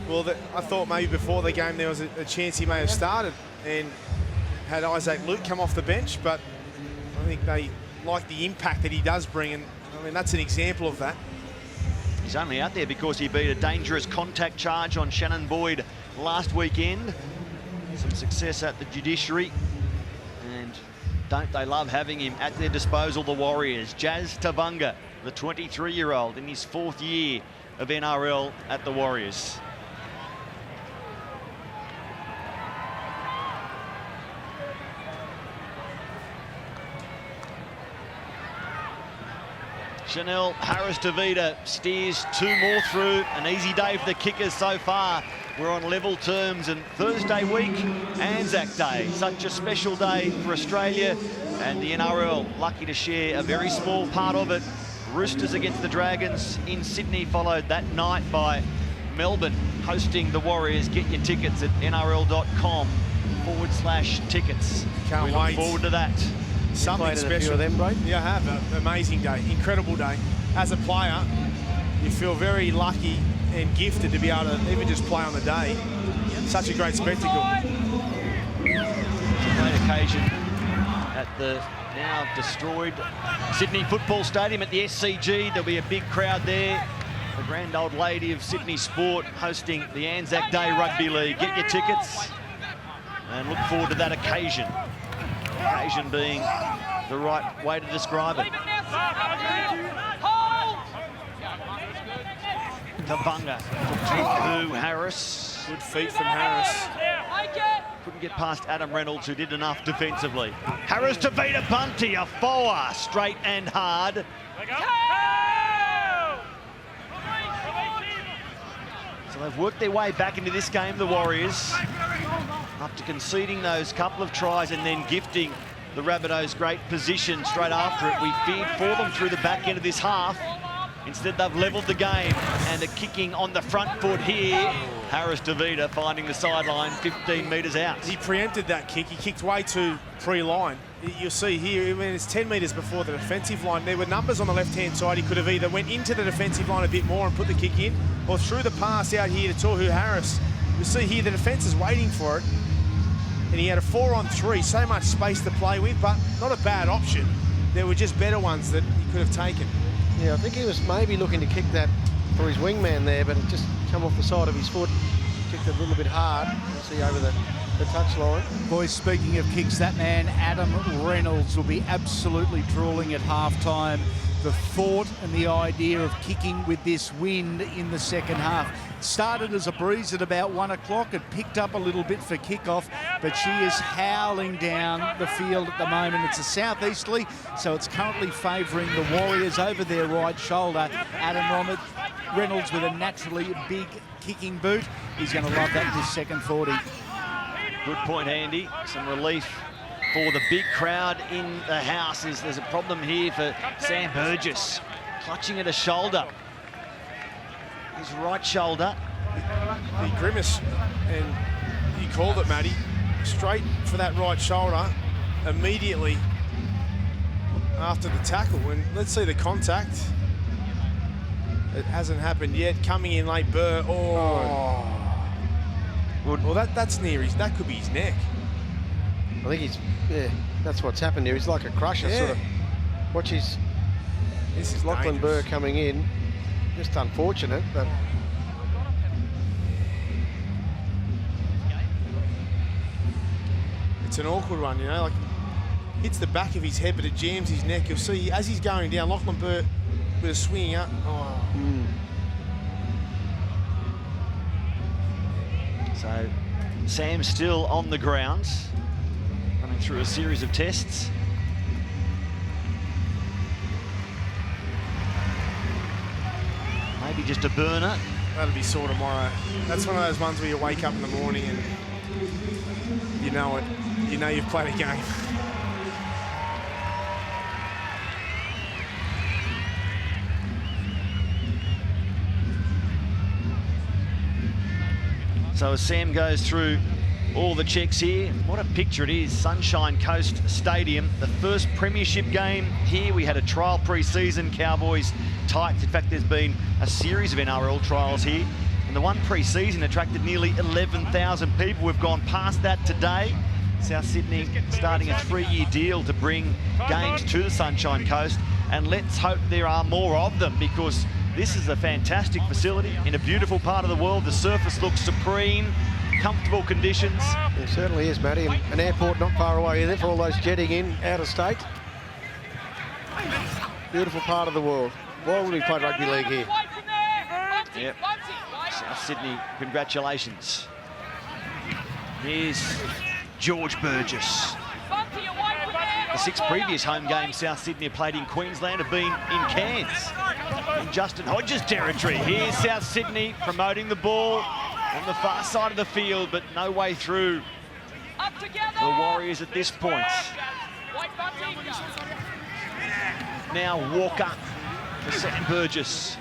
S2: Well, I thought maybe before the game there was a chance he may have started and had Isaac Luke come off the bench, but I think they like the impact that he does bring, and I mean, that's an example of that.
S1: He's only out there because he beat a dangerous contact charge on Shannon Boyd last weekend. Some success at the judiciary, and don't they love having him at their disposal, the Warriors. Jazz Tavanga, the 23-year-old in his 4th year of NRL at the Warriors. Chanel Harris-Tavita steers 2 more through. An easy day for the kickers so far. We're on level terms, and Thursday week, Anzac Day. Such a special day for Australia, and the NRL lucky to share a very small part of it. Roosters against the Dragons in Sydney, followed that night by Melbourne hosting the Warriors. Get your tickets at nrl.com/tickets.
S2: Can't
S1: we look
S2: wait.
S1: forward to that.
S2: Something special.
S3: Of them, Braith?
S2: Yeah, I have. An amazing day, incredible day. As a player, you feel very lucky and gifted to be able to even just play on the day. Such a great spectacle.
S1: It's a great occasion at the now destroyed Sydney Football Stadium at the SCG. There'll be a big crowd there. The grand old lady of Sydney sport hosting the Anzac Day Rugby League. Get your tickets and look forward to that occasion. Occasion being the right way to describe it. Tavanga to Harris.
S2: Good feet from Harris.
S1: Couldn't get past Adam Reynolds, who did enough defensively. Harris to beat a bunty, a four, straight and hard. So they've worked their way back into this game, the Warriors, after conceding those couple of tries and then gifting the Rabbitohs great position straight after it. We feared for them through the back end of this half. Instead, they've levelled the game and are kicking on the front foot here. Harris-Tavita finding the sideline 15 metres out.
S2: He preempted that kick. He kicked way too pre-line. You'll see here, when it's 10 metres before the defensive line, there were numbers on the left-hand side. He could have either went into the defensive line a bit more and put the kick in, or threw the pass out here to Tohu Harris. You see here, the defence is waiting for it. And he had a 4-on-3, so much space to play with, but not a bad option. There were just better ones that he could have taken.
S3: Yeah, I think he was maybe looking to kick that for his wingman there, but it just come off the side of his foot. Kicked it a little bit hard. You see over the touchline.
S4: Boys, speaking of kicks, that man, Adam Reynolds, will be absolutely drooling at halftime. The thought and the idea of kicking with this wind in the second half. Started as a breeze at about 1 o'clock. It picked up a little bit for kickoff, but she is howling down the field at the moment. It's a southeasterly, so it's currently favouring the Warriors over their right shoulder. Adam Reynolds with a naturally big kicking boot. He's going to love that in his second 40.
S1: Good point, Andy. Some relief for the big crowd in the house. There's a problem here for Sam Burgess, clutching at a shoulder. His right shoulder.
S2: He grimaced, and you called it, Matty. Straight for that right shoulder immediately after the tackle. And let's see the contact. It hasn't happened yet. Coming in late, Burr. Oh. Well, that's near his. That could be his neck.
S3: I think he's, yeah, that's what's happened here. He's like a crusher, sort of. Watch his. This is Lachlan Burr coming in. Just unfortunate, but.
S2: It's an awkward one, you know, like hits the back of his head, but it jams his neck. You'll see as he's going down, Lachlan Burr with a swinging up. Oh.
S1: So Sam's still on the ground, running through a series of tests. Maybe just a burner.
S2: That'll be sore tomorrow. That's one of those ones where you wake up in the morning and you know it. You know you've played a game.
S1: So as Sam goes through all the checks here, what a picture it is. Sunshine Coast Stadium, the first premiership game here. We had a trial pre-season, Cowboys, Titans. In fact, there's been a series of NRL trials here. And the one pre-season attracted nearly 11,000 people. We've gone past that today. South Sydney starting a 3-year deal to bring games to the Sunshine Coast. And let's hope there are more of them, because this is a fantastic facility in a beautiful part of the world. The surface looks supreme, comfortable conditions.
S3: It certainly is, Matty. An airport not far away either for all those jetting in out of state. Beautiful part of the world. Why would we play rugby league here?
S1: Yep. South Sydney, congratulations. Here's George Burgess. The 6 previous home games South Sydney have played in Queensland have been in Cairns, in Justin Hodges' territory. Here's South Sydney promoting the ball on the far side of the field, but no way through the Warriors at this point. Now Walker for Sam Burgess.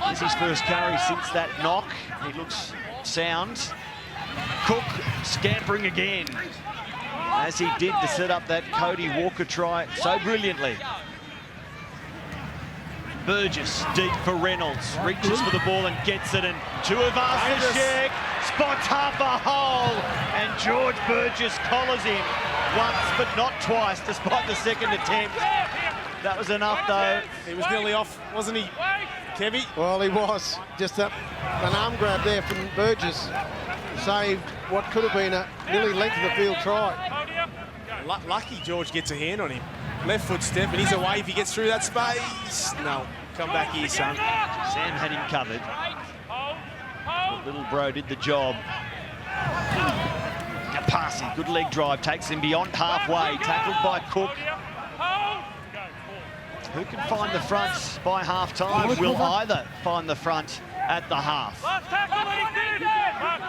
S1: It's his first carry since that knock. He looks sound. Cook scampering again, as he did to set up that Cody Walker try so brilliantly. Burgess deep for Reynolds, reaches for the ball and gets it, and Tuivasa-Sheck spots half a hole, and George Burgess collars him once but not twice despite the second attempt. That was enough though.
S2: He was nearly off, wasn't he, Kevy?
S3: Well, he was. Just an arm grab there from Burgess. Saved what could have been a nearly length of the field try.
S2: Lucky George gets a hand on him. Left foot step, and he's away if he gets through that space. No, come back here, son.
S1: Sam had him covered. The little bro did the job. Kapasi, good leg drive, takes him beyond halfway. Tackled by Cook. Who can find the front by half-time? Will either find the front at the half.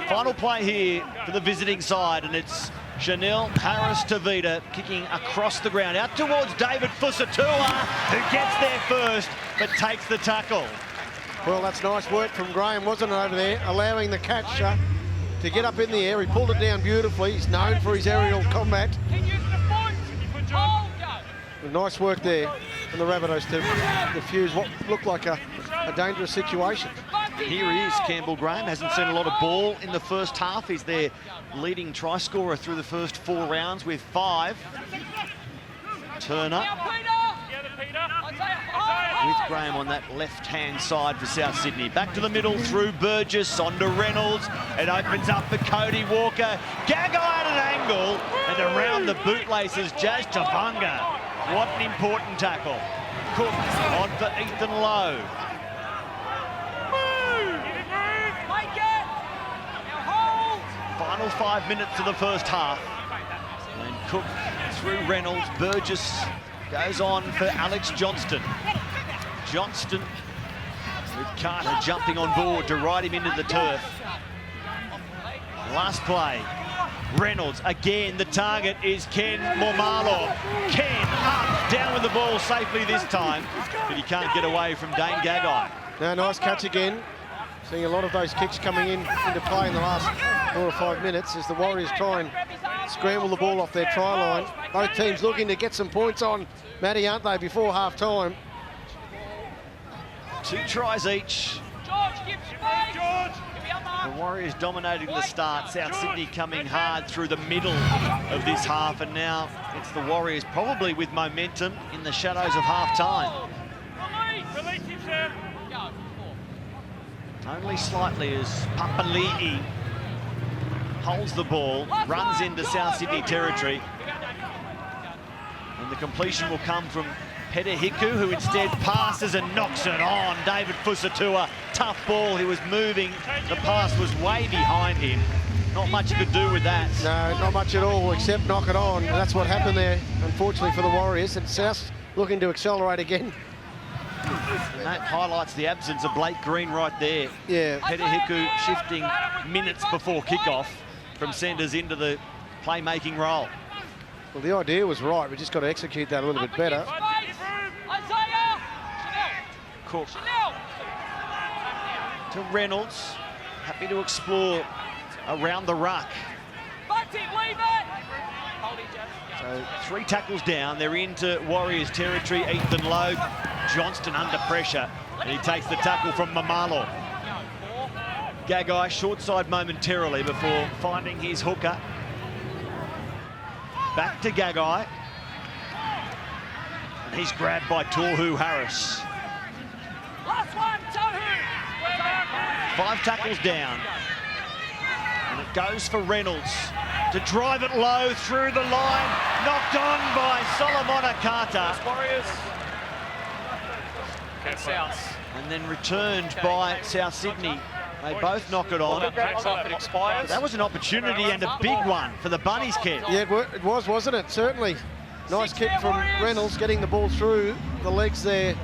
S1: Final play here for the visiting side, and it's Chanel Harris-Tavita kicking across the ground out towards David Fusitu'a, who gets there first but takes the tackle.
S3: Well, that's nice work from Graham, wasn't it, over there, allowing the catcher to get up in the air. He pulled it down beautifully. He's known for his aerial combat. Nice work there from the Rabbitohs to defuse what looked like a dangerous situation.
S1: Here he is, Campbell Graham. Hasn't seen a lot of ball in the first half. He's their leading try scorer through the first 4 rounds with 5. Turner with Graham on that left-hand side for South Sydney. Back to the middle through Burgess, on to Reynolds. It opens up for Cody Walker. Gagai at an angle, and around the bootlaces, Jazz Tabunga. What an important tackle. Cook on for Ethan Lowe. Final 5 minutes of the first half. And Cook through Reynolds. Burgess goes on for Alex Johnston. Johnston with Carter jumping on board to ride him into the turf. Last play. Reynolds again. The target is Ken Momalo. Ken up, down with the ball safely this time, but he can't get away from Dane Gagai.
S3: Now, nice catch again. Seeing a lot of those kicks coming into play in the last 4 or 5 minutes as the Warriors try and scramble the ball off their try line. Both teams looking to get some points on, Matty, aren't they, before half-time?
S1: 2 tries each. The Warriors dominating the start. South Sydney coming hard through the middle of this half, and now it's the Warriors probably with momentum in the shadows of half-time. Only slightly as Papali'i holds the ball, runs into South Sydney territory. And the completion will come from Petehiku, who instead passes and knocks it on. David Fusitu'a, tough ball, he was moving. The pass was way behind him. Not much he could do with that.
S3: No, not much at all, except knock it on. And that's what happened there, unfortunately, for the Warriors. And South looking to accelerate again.
S1: And that highlights the absence of Blake Green right there.
S3: Yeah.
S1: Petahiku shifting minutes before kickoff from centres into the playmaking role.
S3: Well, the idea was right. We just got to execute that a little bit better.
S1: Cook to Reynolds. Happy to explore around the ruck. So 3 tackles down. They're into Warriors territory. Ethan Logue. Johnston under pressure. And he takes the tackle from Mamalo. Gagai short side momentarily before finding his hooker. Back to Gagai. And he's grabbed by Tohu Harris.
S5: Last one, Tohu.
S1: 5 tackles down. And it goes for Reynolds to drive it low through the line. Knocked on by Solomon Akata.
S5: Warriors. And South.
S1: And then returned by South Sydney. They both knock it on.
S5: It expires.
S1: That was an opportunity and a big one for the Bunnies, Kev.
S3: Yeah, it was, wasn't it? Certainly. Nice kick from Reynolds, getting the ball through the legs there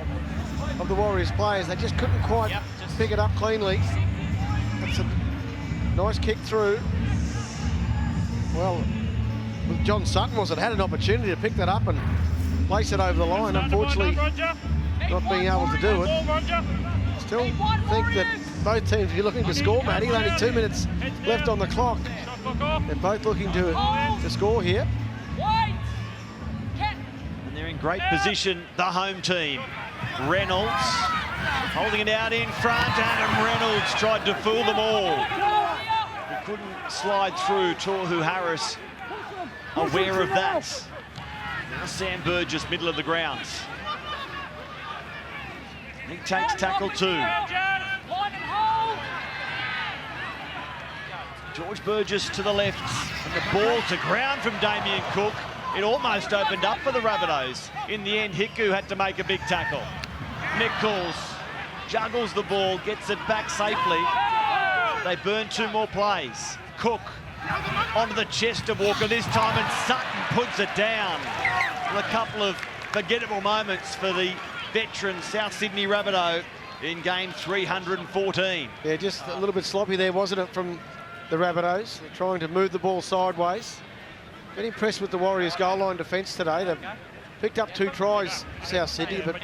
S3: of the Warriors players. They just couldn't quite pick it up cleanly. That's a nice kick through. Well, John Sutton had an opportunity to pick that up and place it over the line. Unfortunately, not being able to do it. Still think that both teams, if you're looking to score, Matty, only 2 minutes left on the clock. They're both looking to score here.
S1: And they're in great position, the home team. Reynolds holding it out in front. Adam Reynolds tried to fool them all. He couldn't slide through. Tohu Harris aware of that. Now Sam Burgess, middle of the grounds. He takes tackle 2. George Burgess to the left, and the ball to ground from Damien Cook. It almost opened up for the Rabbitohs. In the end, Hiku had to make a big tackle. Nichols juggles the ball, gets it back safely. They burn 2 more plays. Cook onto the chest of Walker this time, and Sutton puts it down. A couple of forgettable moments for the veteran South Sydney Rabbitoh in game 314.
S3: Yeah, just a little bit sloppy there, wasn't it, from the Rabbitohs? They're trying to move the ball sideways. Been impressed with the Warriors' goal line defence today. They've picked up 2 tries, South Sydney, but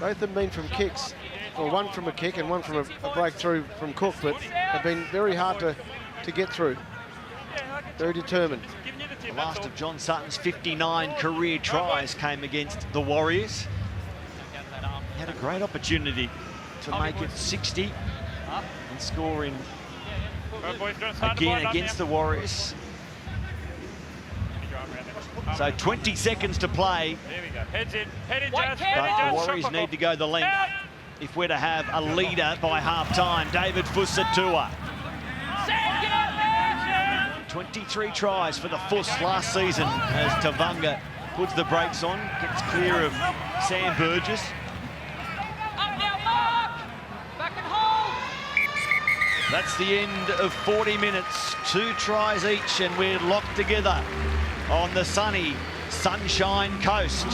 S3: both of them been from kicks. Well, one from a kick and one from a breakthrough from Cook, but have been very hard to get through. Very determined.
S1: The last of John Sutton's 59 career tries came against the Warriors. He had a great opportunity to make it 60 and score in again against the Warriors. So 20 seconds to play.
S7: Heads in,
S1: But the Warriors need to go the length if we're to have a leader by half-time. David Fusatua. 23 tries for the Fuss last season as Tavanga puts the brakes on, gets clear of Sam Burgess. That's the end of 40 minutes, 2 tries each, and we're locked together on the sunny Sunshine Coast.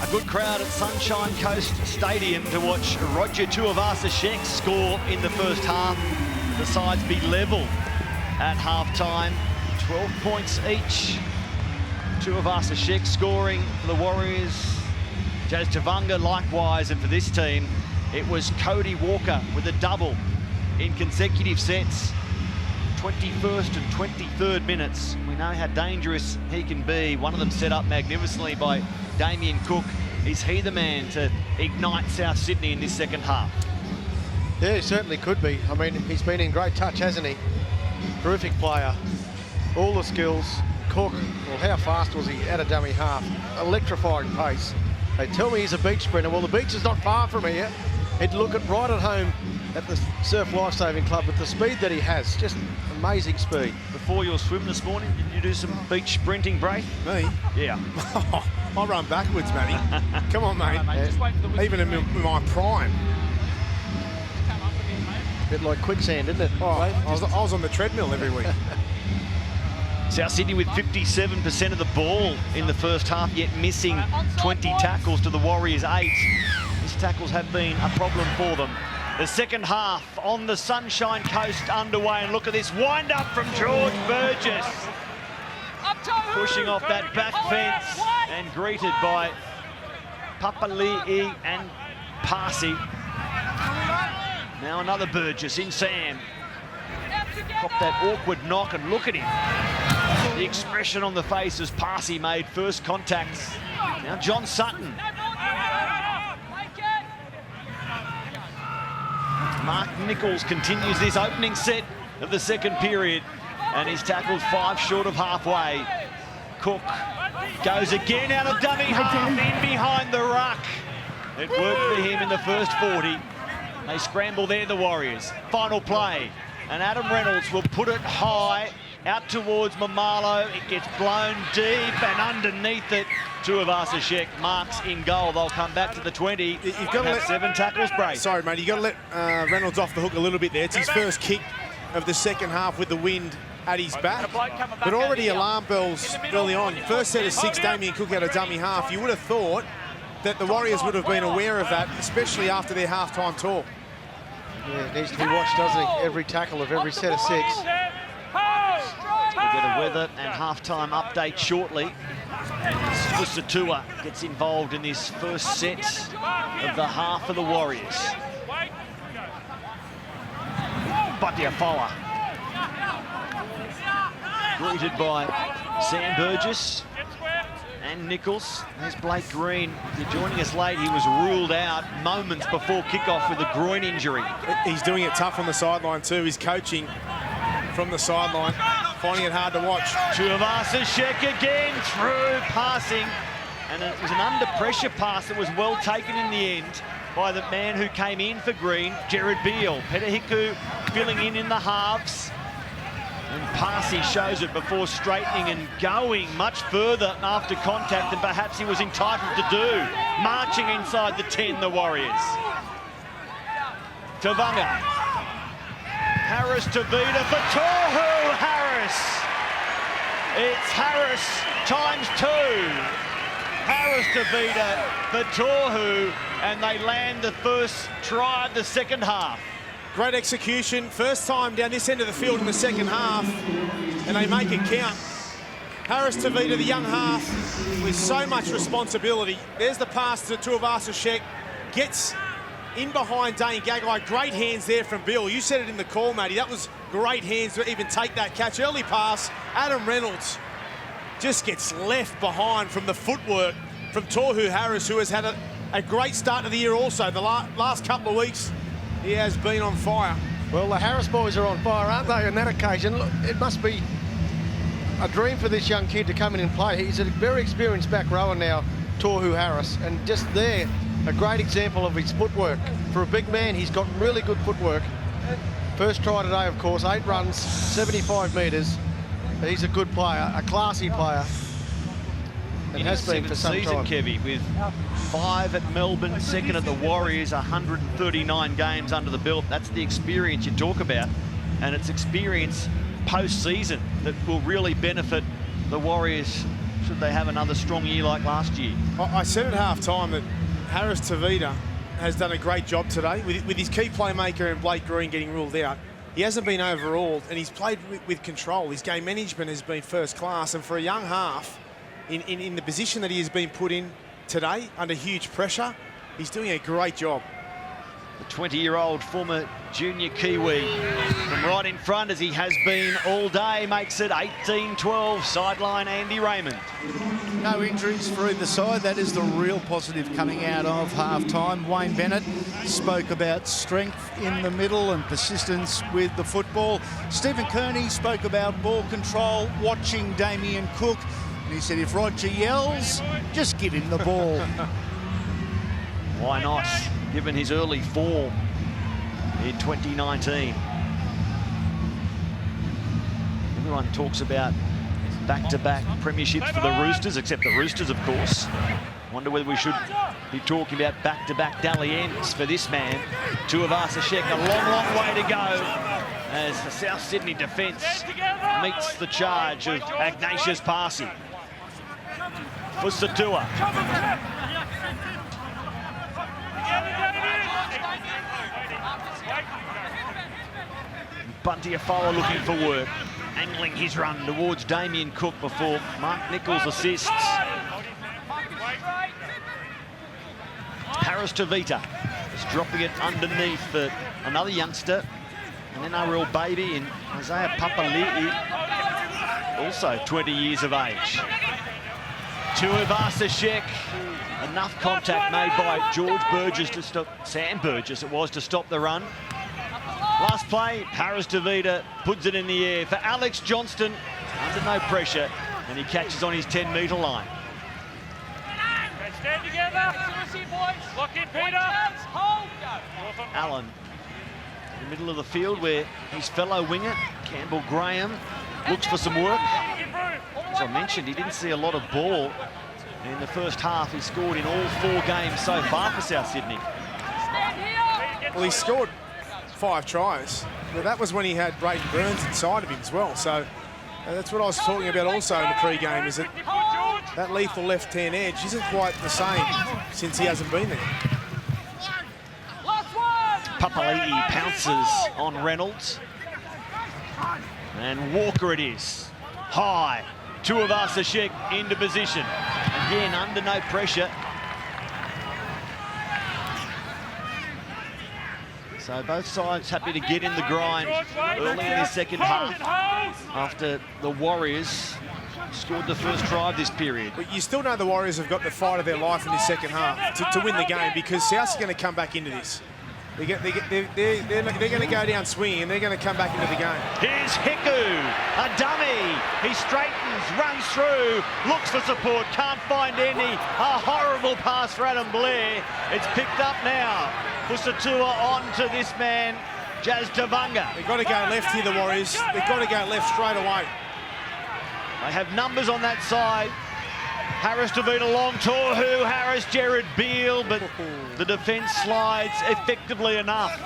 S1: A good crowd at Sunshine Coast Stadium to watch Roger Tuivasa-Sheck score in the first half. The sides be level at half-time, 12 points each. Tuivasa-Sheck scoring for the Warriors. Jazz Tavanga likewise, and for this team, it was Cody Walker with a double in consecutive sets. 21st and 23rd minutes. We know how dangerous he can be. One of them set up magnificently by Damien Cook. Is he the man to ignite South Sydney in this second half?
S3: Yeah, he certainly could be. I mean, he's been in great touch, hasn't he? Terrific player. All the skills. Cook, well, how fast was he at a dummy half? Electrifying pace. They tell me he's a beach sprinter. Well, the beach is not far from here. He'd look at right at home at the Surf Lifesaving Club with the speed that he has. Just amazing speed.
S1: Before your swim this morning, did you do some beach sprinting, Braith?
S2: Me?
S1: Yeah.
S2: I run backwards, Matty. Come on, mate. Yeah. Even in my prime.
S3: A bit like quicksand, isn't it?
S2: Oh, I was on the treadmill every week.
S1: South Sydney with 57% of the ball in the first half, yet missing 20 tackles to the Warriors 8. These tackles have been a problem for them. The second half on the Sunshine Coast underway, and look at this wind up from George Burgess. Pushing off that back fence and greeted by Papali'i and Parsi. Now another Burgess in Sam. Got that awkward knock, and look at him. The expression on the face as Parsi made first contact. Now John Sutton. Mark Nichols continues this opening set of the second period, and he's tackled 5 short of halfway. Cook goes again out of dummy half, in behind the ruck. It worked for him in the first 40. They scramble there, the Warriors. Final play, and Adam Reynolds will put it high out towards Mamalo. It gets blown deep, and underneath it, Tuivasa-Sheck marks in goal. They'll come back to the 20. You've got to let 7 tackles break.
S2: Sorry, mate, you've got to let Reynolds off the hook a little bit there. It's his first kick of the second half with the wind at his back. But already alarm bells early on. First set of 6, Damien Cook out of dummy half. You would have thought that the Warriors would have been aware of that, especially after their half-time talk.
S3: Yeah, it needs to be watched, doesn't it? Every tackle of every set of 6.
S1: We'll get a weather and half-time update shortly. Fusatua gets involved in this first set of the half for the Warriors. Batiafoa. Greeted by Sam Burgess and Nichols. There's Blake Green. If you're joining us late, he was ruled out moments before kickoff with a groin injury.
S2: He's doing it tough on the sideline too. He's coaching from the sideline, finding it hard to watch.
S1: Tuivasa-Sheck again through passing, and it was an under pressure pass that was well taken in the end by the man who came in for Green, Jared Beale. Petahiku filling in the halves, and Parsi shows it before straightening and going much further after contact than perhaps he was entitled to do. Marching inside the 10, the Warriors. Tavanga. Harris to Vida for Tohu Harris. It's Harris ×2. Harris to Vida for Tohu, and they land the first try of the second half.
S2: Great execution, first time down this end of the field in the second half, and they make it count. Harris to Vida, the young half, with so much responsibility. There's the pass to Tuivasa-Sheck, gets in behind Dane Gagai. Great hands there from Bill. You said it in the call, Matty. That was great hands to even take that catch. Early pass. Adam Reynolds just gets left behind from the footwork from Tohu Harris, who has had a great start to the year also. The last couple of weeks, he has been on fire.
S3: Well, the Harris boys are on fire, aren't they, on that occasion? Look, it must be a dream for this young kid to come in and play. He's a very experienced back rower now, Tohu Harris, and just there, a great example of his footwork. For a big man, he's got really good footwork. First try today, of course, 8 runs, 75 metres. He's a good player, a classy player. And has been for some
S1: season,
S3: time.
S1: Kevy, with 5 at Melbourne, 2nd at the Warriors, 139 games under the belt. That's the experience you talk about, and it's experience post-season that will really benefit the Warriors should they have another strong year like last year.
S2: I said at half-time that Harris Tavita has done a great job today with his key playmaker and Blake Green getting ruled out. He hasn't been overruled, and he's played with control. His game management has been first class, and for a young half, in the position that he has been put in today, under huge pressure, he's doing a great job.
S1: The 20-year-old former junior Kiwi from right in front, as he has been all day, makes it 18-12, sideline Andy Raymond.
S4: No injuries for either side. That is the real positive coming out of half-time. Wayne Bennett spoke about strength in the middle and persistence with the football. Stephen Kearney spoke about ball control, watching Damien Cook. And he said, if Roger yells, just give him the ball.
S1: Why not, given his early form in 2019? Everyone talks about back-to-back premierships for the Roosters, except the Roosters, of course. Wonder whether we should be talking about back-to-back Dally M's for this man. Tuivasa-Sheck, a long, long way to go. as the South Sydney defence meets the charge of Ignatius Parsi. For Satua. Bunty Afoa looking for work, angling his run towards Damien Cook before Mark Nichols assists. Harris Tavita is dropping it underneath for another youngster, an NRL baby in Isaiah Papali'i, also 20 years of age. Tuivasa-Sheck, enough contact made by George Burgess to stop, Sam Burgess it was, to stop the run. Last play, Harris Tavita puts it in the air for Alex Johnston, under no pressure, and he catches on his 10-metre line.
S7: Stand together. Lock in, Peter.
S1: Allen in the middle of the field where his fellow winger, Campbell Graham, looks for some work. As I mentioned, he didn't see a lot of ball in the first half. He scored in all 4 games so far for South Sydney.
S2: Well, he scored 5 tries, but that was when he had Braden Burns inside of him as well. So that's what I was talking about also in the pre-game, is that lethal left-hand edge isn't quite the same since he hasn't been there.
S1: Papali'i pounces on Reynolds. And Walker it is. High. Tuivasa-Sheck into position. Again, under no pressure. So both sides happy to get in the grind early in the second half after the Warriors scored the first try of this period.
S2: But you still know the Warriors have got the fight of their life in this second half to win the game, because South's going to come back into this. They're going to go down swinging, and they're going to come back into the game.
S1: Here's Hiku, a dummy. He straightens, runs through, looks for support, can't find any. A horrible pass for Adam Blair. It's picked up now. Pusatua on to this man, Jazz Tavanga.
S2: They've got to go left here, the Warriors. They've got to go left straight away.
S1: They have numbers on that side. Harris Tavita long, Tohu, Harris, Jared Beale, but the defence slides effectively enough.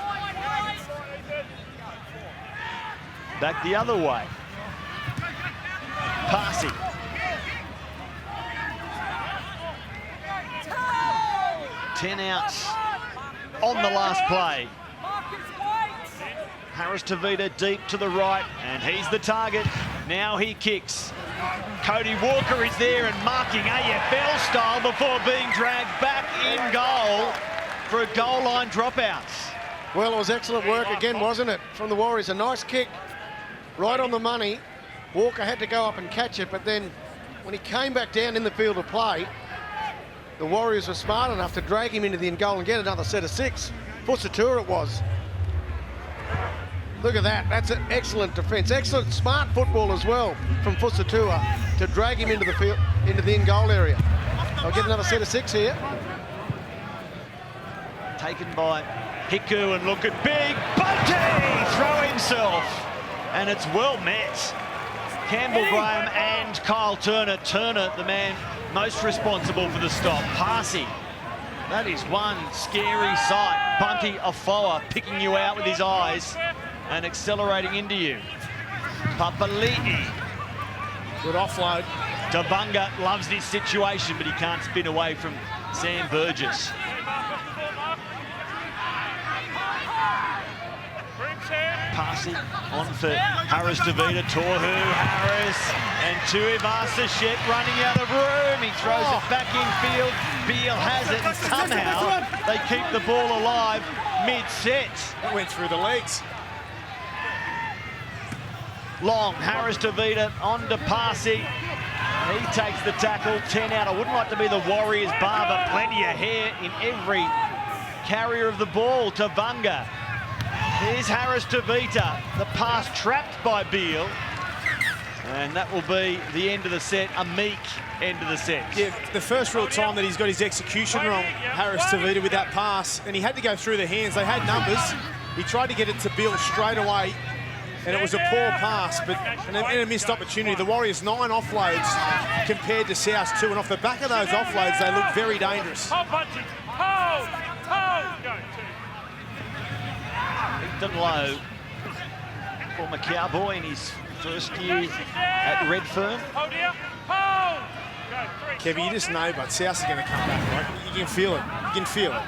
S1: Back the other way. Parsi. Ten outs on the last play. Harris Tavita deep to the right, and he's the target. Now he kicks. Cody Walker is there and marking AFL style before being dragged back in goal for a goal line dropouts.
S3: Well, it was excellent work again, wasn't it, from the Warriors? A nice kick, right on the money. Walker had to go up and catch it, but then when he came back down in the field of play, the Warriors were smart enough to drag him into the end goal and get another set of 6. For Satura it was. Look at that, that's an excellent defence. Excellent, smart football as well from Fusatua to drag him into the field, into the in-goal area. I'll get another set of 6 here.
S1: Taken by Hiku, and look at big Bunty throw himself. And it's well met. Campbell Graham and Kyle Turner. Turner, the man most responsible for the stop. Parsi. That is one scary sight. Bunty Afoa picking you out with his eyes and accelerating into you. Papali'i.
S2: Good offload.
S1: Tavanga loves this situation, but he can't spin away from Sam Burgess. Parsi on for Harris Tavita, Tohu, Harris, and Tuivasa-Sheck running out of room. He throws it back in field. Beale has it, and somehow they keep the ball alive mid-set.
S2: It went through the legs.
S1: Long, Harris Tavita on to Parsi. He takes the tackle, 10 out. I wouldn't like to be the Warriors bar, but plenty of hair in every carrier of the ball. Tavanga. Here's Harris Tavita. The pass trapped by Beale. And that will be the end of the set, a meek end of the set.
S2: Yeah, the first real time that he's got his execution wrong, Harris Tavita, with that pass, and he had to go through the hands. They had numbers. He tried to get it to Beale straight away, and it was a poor pass, but and a missed opportunity. The Warriors 9 offloads compared to South's 2, and off the back of those offloads, they look very dangerous.
S1: Picked and low. Former Cowboy in his first year at Redfern.
S7: Hold here. Hold. Go. 3.
S2: Kevin, you just know, but South is going to come back, right? You can feel it. You can feel it.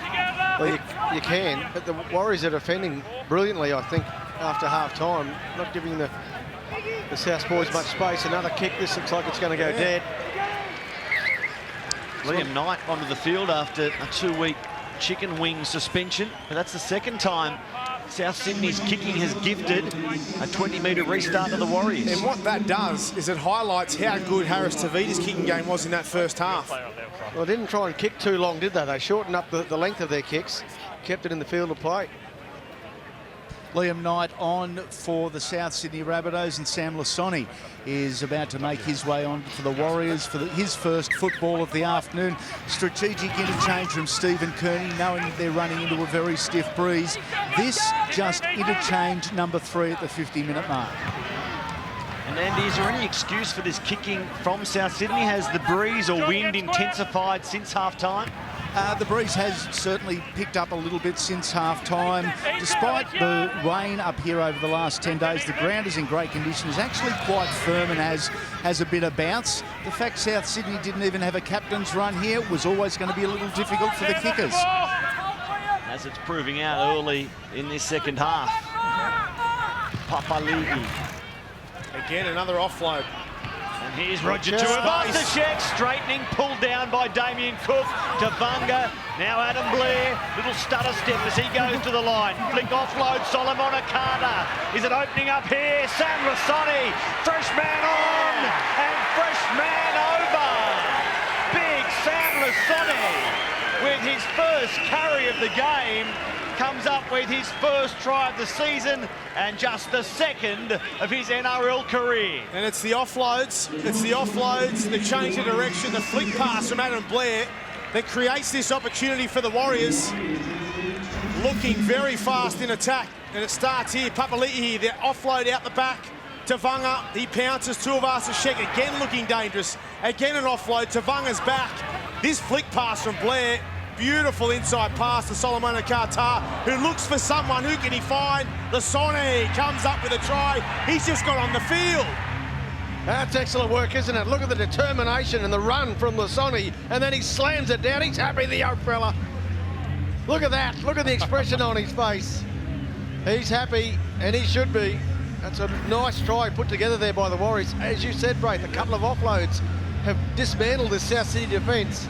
S3: Well, you can, but the Warriors are defending brilliantly, I think, after half-time, not giving the South boys much space. Another kick. This looks like it's going to go dead.
S1: Liam Knight onto the field after a 2-week chicken wing suspension, but that's the second time South Sydney's kicking has gifted a 20-metre restart to the Warriors.
S2: And what that does is it highlights how good Harris Tavita's kicking game was in that first half.
S3: Well, they didn't try and kick too long, did they? They shortened up the length of their kicks, kept it in the field of play.
S4: Liam Knight on for the South Sydney Rabbitohs, and Sam Lasoni is about to make his way on for the Warriors for his first football of the afternoon. Strategic interchange from Stephen Kearney, knowing they're running into a very stiff breeze. This just interchange number 3 at the 50-minute mark.
S1: And Andy, is there any excuse for this kicking from South Sydney? Has the breeze or wind intensified since half-time?
S4: The breeze has certainly picked up a little bit since half-time. Despite the rain up here over the last 10 days, the ground is in great condition. It's actually quite firm and has a bit of bounce. The fact South Sydney didn't even have a captain's run here was always going to be a little difficult for the kickers.
S1: As it's proving out early in this second half. Papali'i.
S2: Again, another offload.
S1: And here's Roger Tuivasa-Sheck, straightening, pulled down by Damien Cook. Tavanga, now Adam Blair, little stutter step as he goes to the line. Flick offload, Solomon Akana. Is it opening up here? Sam Lasoni, fresh man on and fresh man over. Big Sam Lasoni with his first carry of the game. Comes up with his first try of the season and just the second of his NRL career.
S2: And it's the offloads, the change of direction, the flick pass from Adam Blair that creates this opportunity for the Warriors. Looking very fast in attack, and it starts here. Papali'i, the offload out the back. Tavanga, he pounces. Tuivasa-Sheck again looking dangerous. Again an offload, Tavanga's back. This flick pass from Blair, beautiful inside pass to Solomon Akata, who looks for someone. Who can he find? Lasoni comes up with a try. He's just got on the field.
S3: That's excellent work, isn't it? Look at the determination and the run from Lasoni, and then he slams it down. He's happy, the young fella. Look at that. Look at the expression on his face. He's happy, and he should be. That's a nice try put together there by the Warriors. As you said, Braith, a couple of offloads have dismantled this South Sydney defence.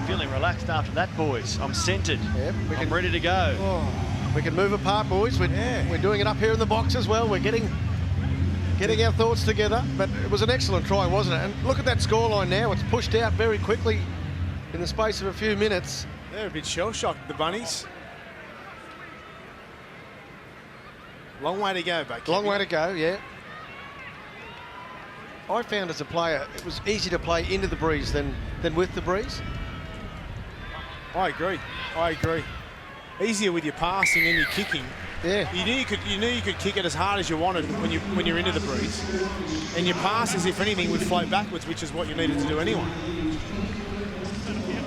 S1: Feeling relaxed after that, boys. I'm centred.
S3: Yep,
S1: I'm ready to go.
S3: Oh, we can move apart, boys. We're doing it up here in the box as well. We're getting our thoughts together. But it was an excellent try, wasn't it? And look at that scoreline now. It's pushed out very quickly in the space of a few minutes.
S2: They're a bit shell-shocked, the Bunnies. Long way to go, Bucky.
S3: Long way to go, yeah. I found as a player, it was easy to play into the breeze than with the breeze.
S2: I agree. Easier with your passing and your kicking.
S3: Yeah.
S2: You knew you could kick it as hard as you wanted when you're into the breeze. And your passes, if anything, would float backwards, which is what you needed to do anyway.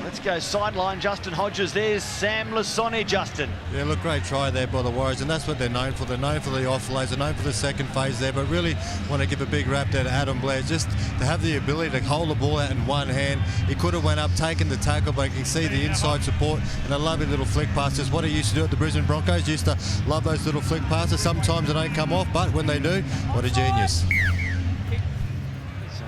S1: Let's go sideline, Justin Hodges. There's Sam Lasoni, Justin.
S8: Yeah, look, great try there by the Warriors, and that's what they're known for. They're known for the offloads, they're known for the second phase there, but really want to give a big rap there to Adam Blair, just to have the ability to hold the ball out in one hand. He could have went up, taken the tackle, but you can see the inside support and a lovely little flick pass. Just what he used to do at the Brisbane Broncos. Used to love those little flick passes. Sometimes they don't come off, but when they do, what a genius.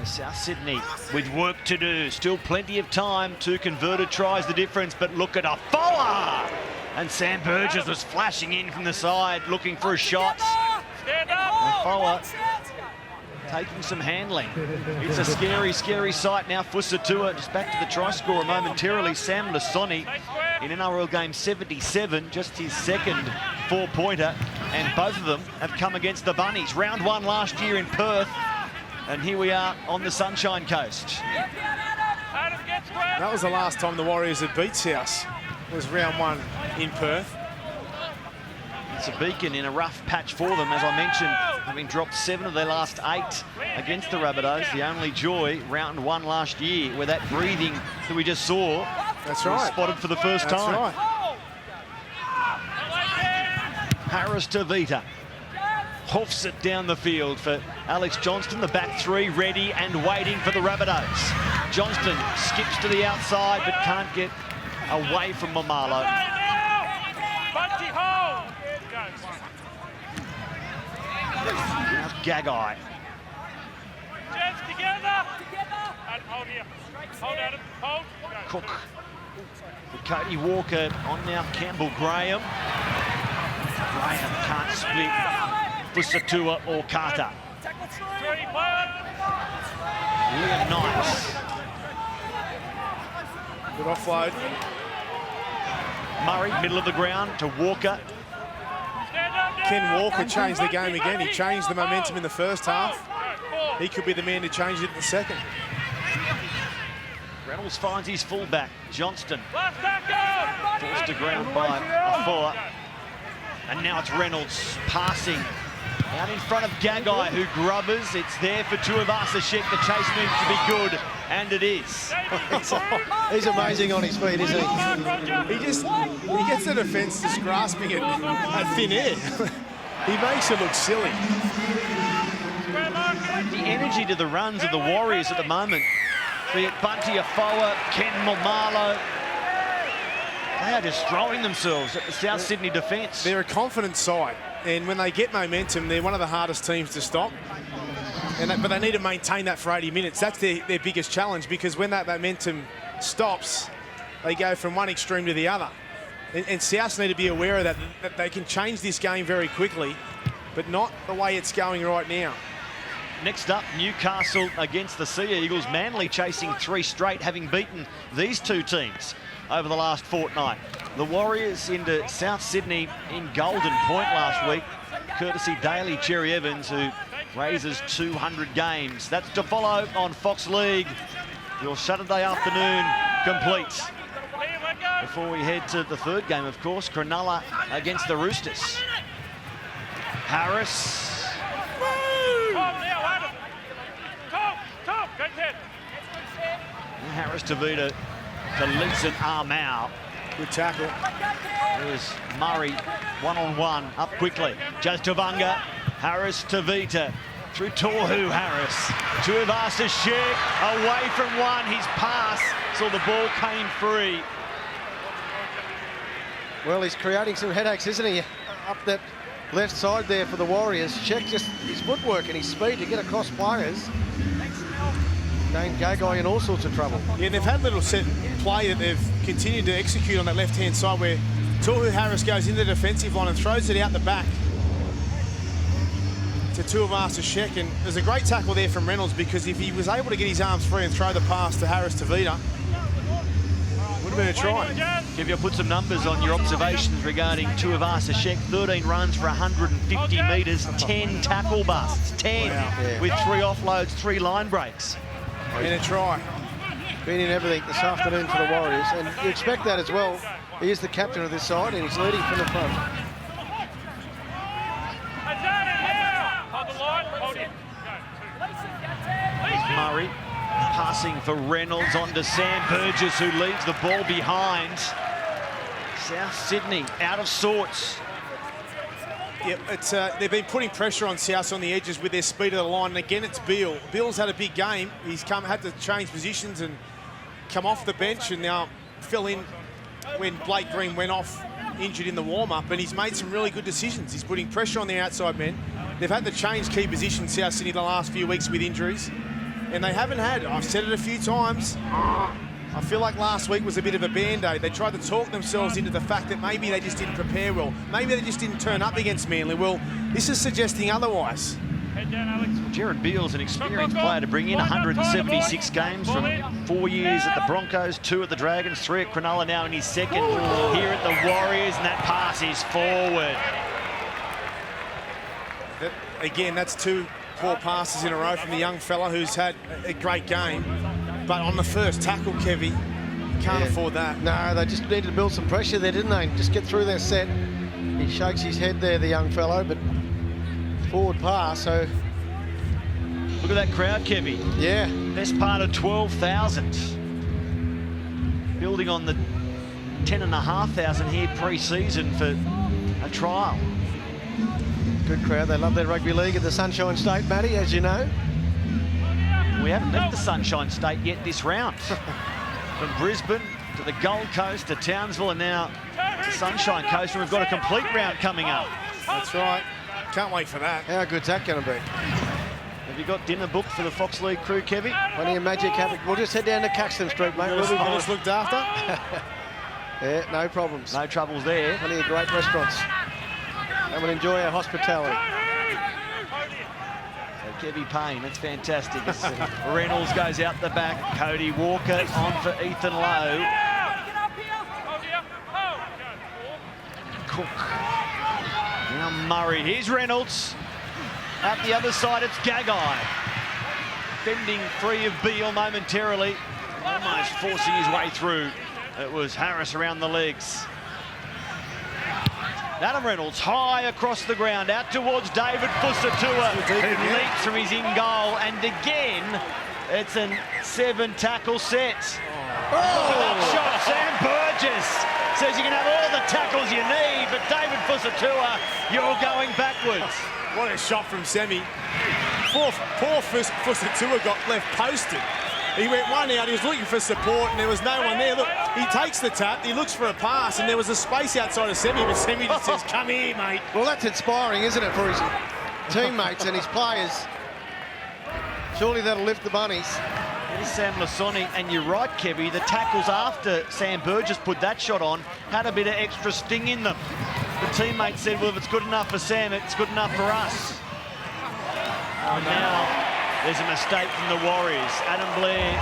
S1: South Sydney with work to do. Still plenty of time. 2 converted tries the difference, but look at Afoa! And Sam Burgess was flashing in from the side, looking for a shot. Afoa taking some handling. It's a scary, scary sight now for Satua. Just back to the try scorer momentarily. Sam Lasoni in NRL game 77, just his second 4-pointer, and both of them have come against the Bunnies. Round 1 last year in Perth. And here we are on the Sunshine Coast.
S2: That was the last time the Warriors had beat South. It was round 1 in Perth.
S1: It's a beacon in a rough patch for them. As I mentioned, having dropped 7 of their last 8 against the Rabbitohs. The only joy, round 1 last year, where that breathing that we just saw
S2: That's
S1: was
S2: right.
S1: spotted for the first
S2: That's
S1: time.
S2: right.
S1: Harris to Vita. Hoofs it down the field for Alex Johnston. The back 3 ready and waiting for the Rabbitohs. Johnston skips to the outside but can't get away from Momalo. Now Gagai. Cook. For Cody Walker on now Campbell Graham. Graham can't split Fusatua or Carter. Liam Knight.
S2: Good offload.
S1: Murray, middle of the ground to Walker.
S2: Ken Walker changed the game again. He changed the momentum in the first half. He could be the man to change it in the second.
S1: Reynolds finds his fullback, Johnston. Forced to ground by Afua. And now it's Reynolds passing out in front of Gagai, who grubbers. It's there for Tuivasa-Sheck. The chase needs to be good, and it is.
S3: He's amazing on his feet, isn't he?
S2: He gets the defence just grasping it at thin air. He makes it look silly.
S1: The energy to the runs of the Warriors at the moment, be it Bunty Afoa, Ken Momalo, they are just throwing themselves at the South Sydney defence.
S2: They're a confident side, and when they get momentum, they're one of the hardest teams to stop. But they need to maintain that for 80 minutes. That's their biggest challenge, because when that momentum stops, they go from one extreme to the other. And Souths need to be aware of that they can change this game very quickly, but not the way it's going right now.
S1: Next up, Newcastle against the Sea Eagles. Manly chasing 3 straight, having beaten these 2 teams over the last fortnight. The Warriors into South Sydney in Golden Point last week, courtesy Daly Cherry Evans, who raises 200 games. That's to follow on Fox League. Your Saturday afternoon complete. Before we head to the 3rd game, of course, Cronulla against the Roosters. Harris. Harris to Vita to Linson Armau.
S2: Good tackle.
S1: There's Murray, one-on-one, up quickly. Jazz Tavanga, Harris to Vita. Through Tohu Harris. Tuivasa-Sheck away from one. His pass, so the ball came free.
S3: Well, he's creating some headaches, isn't he? Up that left side there for the Warriors. Check just his footwork and his speed to get across players. Dane Gagai in all sorts of trouble.
S2: Yeah, and they've had little set play that they've continued to execute on that left-hand side, where Tohu Harris goes into the defensive line and throws it out the back to Tuivasa-Sheck. And there's a great tackle there from Reynolds, because if he was able to get his arms free and throw the pass to Harris to Vita, would have been a try.
S1: If you put some numbers on your observations regarding Tuivasa-Sheck, 13 runs for 150 metres, 10 tackle busts, 10 with 3 offloads, 3 line breaks.
S2: And a try.
S3: Been in everything this afternoon for the Warriors, and you expect that as well. He is the captain of this side, and he's leading from the front.
S1: Murray passing for Reynolds onto Sam Burgess, who leaves the ball behind. South Sydney out of sorts.
S2: Yep, they've been putting pressure on South on the edges with their speed of the line, and again it's Beale. Beale's had a big game. He's had to change positions and come off the bench and now fill in when Blake Green went off injured in the warm-up, and he's made some really good decisions. He's putting pressure on the outside men. They've had to change key positions, South Sydney, the last few weeks with injuries, and they haven't had, I've said it a few times, I feel like last week was a bit of a band-aid. They tried to talk themselves into the fact that maybe they just didn't prepare well. Maybe they just didn't turn up against Manly. Well, this is suggesting otherwise.
S1: Jared Beale's an experienced player to bring in, 176 games from 4 years at the Broncos, 2 at the Dragons, 3 at Cronulla, now in his 2nd here at the Warriors, and that pass is forward.
S2: Again, that's 2 poor passes in a row from the young fella who's had a great game. But on the first tackle, Kevy, can't afford that.
S3: No, they just needed to build some pressure there, didn't they? Just get through their set. He shakes his head there, the young fellow, but forward pass, so...
S1: Look at that crowd, Kevy.
S3: Yeah.
S1: Best part of 12,000. Building on the 10,500 here pre-season for a trial.
S3: Good crowd. They love their rugby league at the Sunshine State, Matty, as you know.
S1: We haven't left the Sunshine State yet this round. From Brisbane to the Gold Coast to Townsville and now to Sunshine Coast, and we've got a complete round coming up.
S2: That's right. Can't wait for that.
S3: How good's that going to be?
S1: Have you got dinner booked for the Fox League crew, Kevy?
S3: Plenty of magic happening. We'll just head down to Caxton Street, mate. We'll be
S2: I was looked after.
S3: Yeah, no problems.
S1: No troubles there.
S3: Plenty of great restaurants. And we'll enjoy our hospitality.
S1: So Kevy Payne, that's fantastic. Reynolds goes out the back. Cody Walker on for Ethan Lowe. Cook. Now Murray. Here's Reynolds. At the other side, it's Gagai. Bending free of Beale momentarily. Almost forcing his way through. It was Harris around the legs. Adam Reynolds high across the ground, out towards David Fusatua, who leaps from his in goal. And again, it's a 7-tackle set. Look at that shot. Sam Burgess says you can have all the tackles you need, but David Fusatua, you're going backwards.
S2: What a shot from Semi. Poor Fusatua got left posted. He went one out, he was looking for support, and there was no one there. Look, he takes the tap, he looks for a pass, and there was a space outside of Semi, but Semi just says, come here, mate.
S3: Well, that's inspiring, isn't it, for his teammates and his players? Surely that'll lift the bunnies.
S1: Here's Sam Lasoni, and you're right, Kevy, the tackles after Sam Burgess put that shot on had a bit of extra sting in them. The teammate said, well, if it's good enough for Sam, it's good enough for us. Oh, now there's a mistake from the Warriors. Adam Blair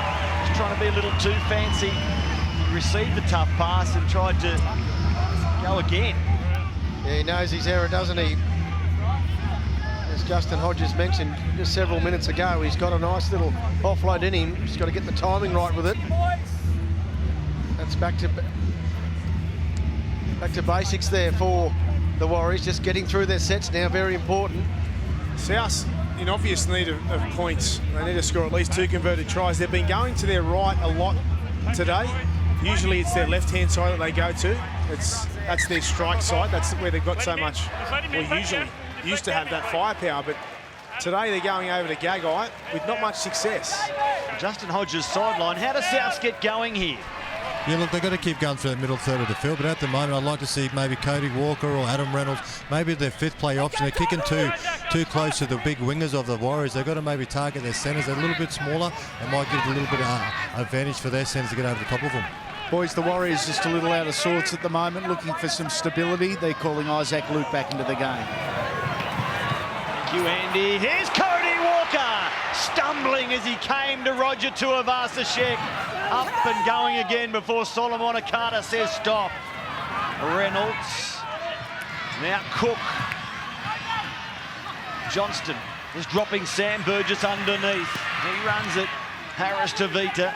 S1: is trying to be a little too fancy. He received the tough pass and tried to go again.
S3: Yeah, he knows his error, doesn't he? As Justin Hodges mentioned just several minutes ago, he's got a nice little offload in him. He's got to get the timing right with it. That's back to basics there for the Warriors, just getting through their sets now, very important.
S2: South in obvious need of points. They need to score at least 2 converted tries. They've been going to their right a lot today. Usually it's their left-hand side that they go to. That's their strike side. That's where they've got so much, well, usually used to have that firepower, but today they're going over to Gagai with not much success.
S1: Justin Hodges sideline. How does Souths get going here?
S8: Yeah, look, they've got to keep going through the middle third of the field, but at the moment I'd like to see maybe Cody Walker or Adam Reynolds, maybe their 5th play option. They're kicking too close to the big wingers of the Warriors. They've got to maybe target their centres. They're a little bit smaller. It might give a little bit of advantage for their centres to get over the top of them.
S4: Boys, the Warriors just a little out of sorts at the moment, looking for some stability. They're calling Isaac Luke back into the game.
S1: Thank you, Andy. Here's Cody Walker, stumbling as he came to Roger Tuivasa-Sheck. Up and going again before Solomon Akata says stop. Reynolds. Now Cook. Johnston is dropping Sam Burgess underneath. He runs it. Harris to Vita.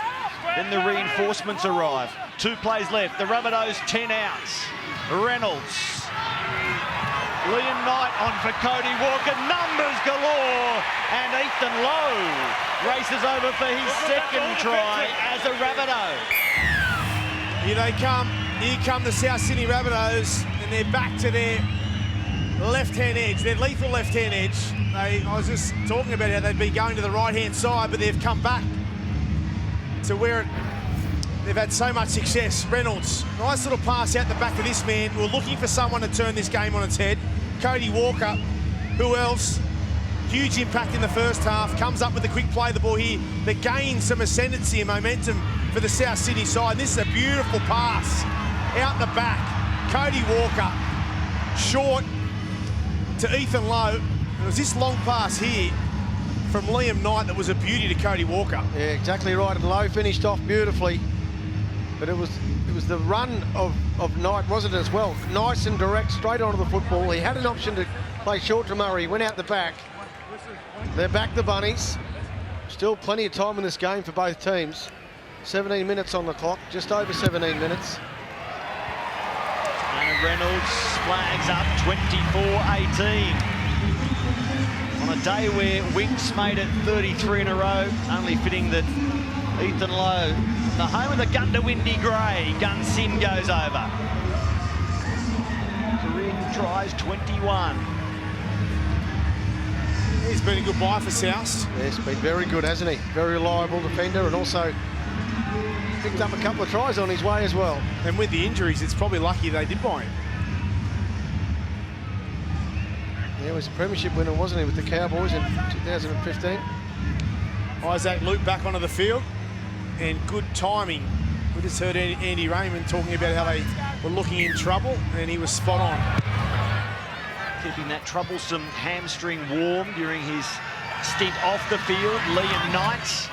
S1: Then the reinforcements arrive. 2 plays left. The Rabbitohs 10 outs. Reynolds. Liam Knight on for Cody Walker. Numbers galore. And Ethan Lowe races over for his 2nd try as a Rabbitoh.
S2: Here come the South Sydney Rabbitohs, and they're back to their left-hand edge, their lethal left-hand edge. I was just talking about how they've been going to the right-hand side, but they've come back to where they've had so much success. Reynolds, nice little pass out the back of this man. We're looking for someone to turn this game on its head. Cody Walker, who else? Huge impact in the first half, comes up with a quick play of the ball here that gains some ascendancy and momentum for the South Sydney side. This is a beautiful pass out the back. Cody Walker, short to Ethan Lowe. There was this long pass here from Liam Knight that was a beauty to Cody Walker.
S3: Yeah, exactly right. And Lowe finished off beautifully. But it was the run of Knight, wasn't it, as well? Nice and direct, straight onto the football. He had an option to play short to Murray, went out the back. They're back the Bunnies. Still plenty of time in this game for both teams. 17 minutes on the clock, just over 17 minutes.
S1: And Reynolds flags up 24-18. On a day where Winks made it 33 in a row, only fitting that Ethan Lowe, the home of the Gundawindi Grey, Gunsin goes over. Career tries 21.
S2: He's been a good buy for South.
S3: Yes, been very good, hasn't he? Very reliable defender, and also picked up a couple of tries on his way as well.
S2: And with the injuries, it's probably lucky they did buy him.
S3: Yeah, he was a premiership winner, wasn't he, with the Cowboys in 2015.
S2: Isaac Luke back onto the field, and good timing. We just heard Andy Raymond talking about how they were looking in trouble, and he was spot on.
S1: Keeping that troublesome hamstring warm during his stint off the field. Liam Knight